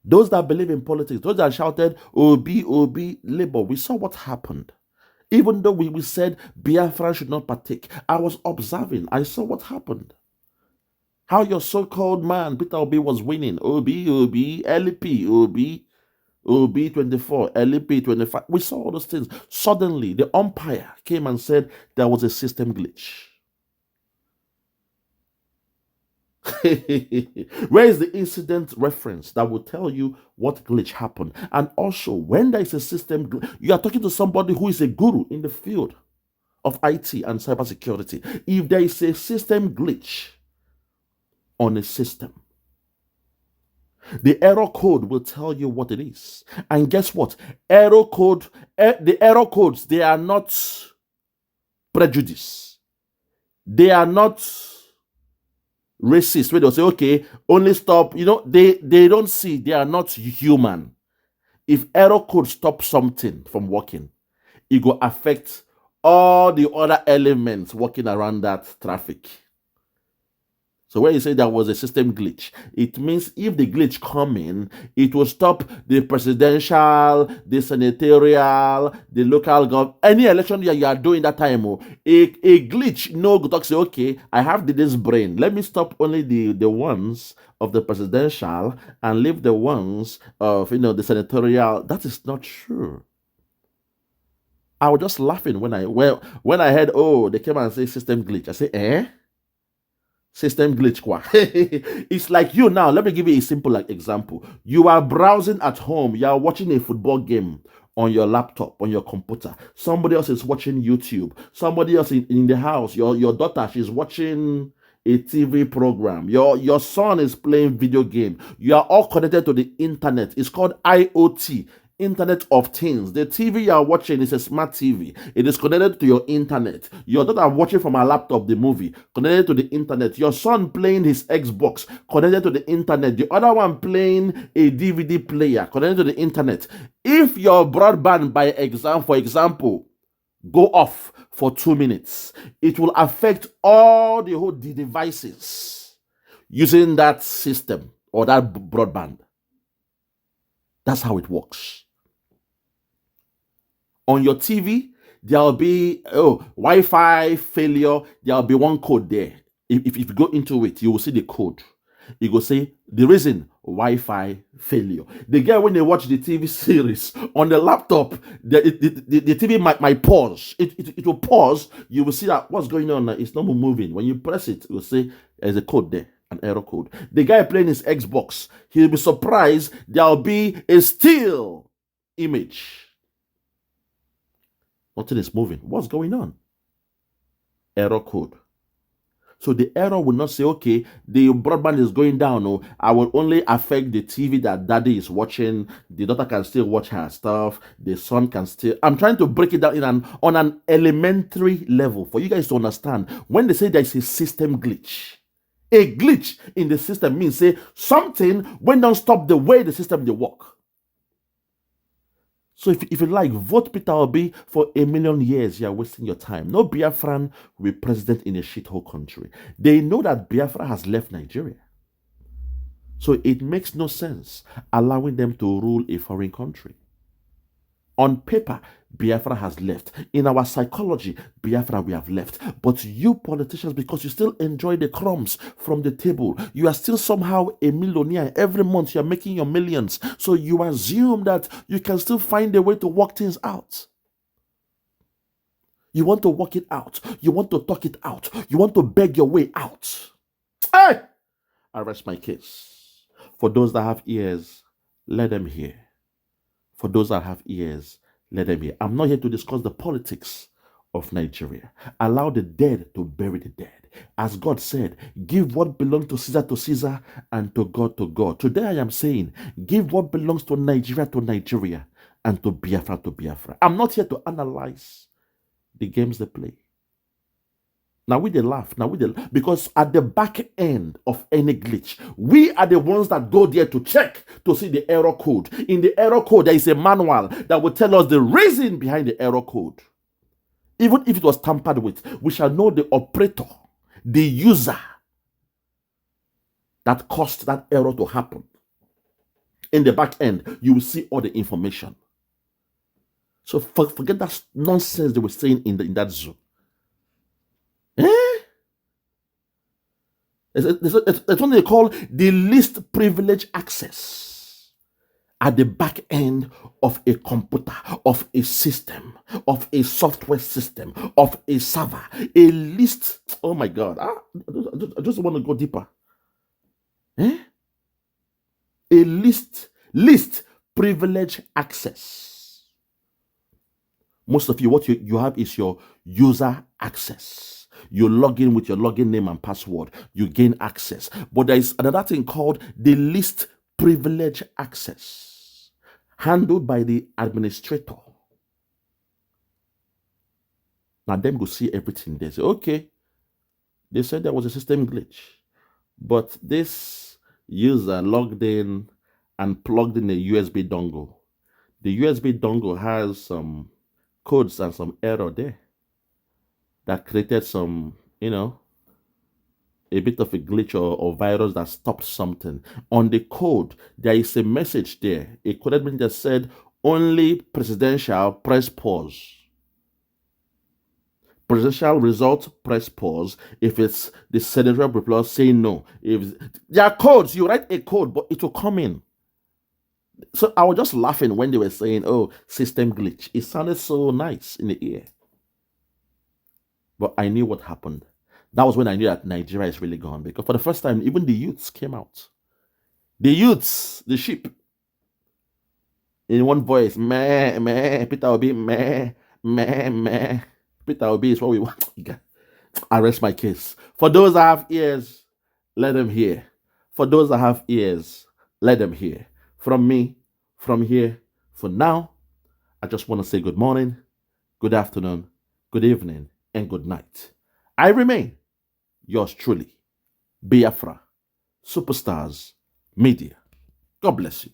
Speaker 1: Those that believe in politics, those that shouted, OB, Labour, we saw what happened. Even though we said Biafra should not partake, I was observing. I saw what happened. How your so-called man, Peter Obi, was winning. OB, LP, OB 24, LP 25. We saw all those things. Suddenly, the umpire came and said there was a system glitch. Where is the incident reference that will tell you what glitch happened? And also, when there is a system glitch, you are talking to somebody who is a guru in the field of IT and cybersecurity. If there is a system glitch on a system, the error code will tell you what it is. And guess what? The error codes, they are not prejudice. They are not racist, where they'll say, okay, only stop. They don't see, they are not human. If error code stops something from working, it will affect all the other elements working around that traffic. So when you say there was a system glitch, it means if the glitch come in, it will stop the presidential, the senatorial, the local government, any election you are doing that time. A glitch, no good talk say, okay, I have this brain. Let me stop only the ones of the presidential and leave the ones of the senatorial. That is not true. I was just laughing when I heard, oh, they came and say system glitch. I say, system glitch qua. It's like you now. Let me give you a simple example. You are browsing at home. You are watching a football game on your laptop, on your computer. Somebody else is watching YouTube. Somebody else in the house. Your daughter, she's watching a TV program. Your son is playing video game. You are all connected to the internet. It's called IoT. Internet of Things. The TV you are watching is a smart TV. It is connected to your internet. Your daughter watching from her laptop the movie, connected to the internet. Your son playing his Xbox, connected to the internet. The other one playing a DVD player, connected to the internet. If your broadband, for example, go off for 2 minutes, it will affect all the devices. using that system or that broadband. That's how it works. On your TV, there'll be Wi-Fi failure. There'll be one code there. If you go into it, you will see the code. It will say the reason Wi-Fi failure. The guy, when they watch the TV series on the laptop, the TV might pause. It will pause. You will see that what's going on. It's not moving. When you press it, it will say there's a code there, an error code. The guy playing his Xbox, he'll be surprised. There'll be a still image. Nothing is moving. What's going on? Error code. So the error will not say, okay, the broadband is going down. No, I will only affect the TV that daddy is watching. The daughter can still watch her stuff. The son can still. I'm trying to break it down on an elementary level for you guys to understand. When they say there is a system glitch, a glitch in the system means say something went down, stop the way the system they work. So if you like, vote Peter Obi for 1,000,000 years, you're wasting your time. No Biafran will be president in a shithole country. They know that Biafra has left Nigeria. So it makes no sense allowing them to rule a foreign country. On paper, Biafra has left. In our psychology, Biafra, we have left. But you politicians, because you still enjoy the crumbs from the table, you are still somehow a millionaire. Every month you are making your millions. So you assume that you can still find a way to work things out. You want to work it out. You want to talk it out. You want to beg your way out. Hey! I rest my case. For those that have ears, let them hear. For those that have ears, let them hear. I'm not here to discuss the politics of Nigeria. Allow the dead to bury the dead. As God said, give what belongs to Caesar, and to God to God. Today I am saying, give what belongs to Nigeria, and to Biafra. I'm not here to analyze the games they play. Now we they laugh. Because at the back end of any glitch, we are the ones that go there to check to see the error code. In the error code, there is a manual that will tell us the reason behind the error code. Even if it was tampered with, we shall know the operator, the user that caused that error to happen. In the back end, you will see all the information. So forget that nonsense they were saying in that Zoom. It's what they call the least privilege access at the back end of a computer, of a system, of a software system, of a server. A least, oh my God, I just want to go deeper. A least privilege access. Most of you, what you have is your user access. You log in with your login name and password. You gain access. But there is another thing called the least privilege access, handled by the administrator. Now them go see everything. They say, okay, they said there was a system glitch, but this user logged in and plugged in a USB dongle. The USB dongle has some codes and some error there that created some, a bit of a glitch or virus that stopped something. On the code, there is a message there, a coded message that said, only presidential, press pause. Presidential result, press pause. If it's the senatorial reply, say no. If there are codes, you write a code, but it will come in. So I was just laughing when they were saying, oh, system glitch. It sounded so nice in the ear. But I knew what happened. That was when I knew that Nigeria is really gone. Because for the first time, even the youths came out. The youths, the sheep. In one voice, meh, meh, Peter Obi, meh, meh, meh. Peter Obi is what we want. I rest my case. For those that have ears, let them hear. For those that have ears, let them hear. From me, from here, for now, I just want to say good morning, good afternoon, good evening, and good night. I remain yours truly, Biafra, Superstars Media. God bless you.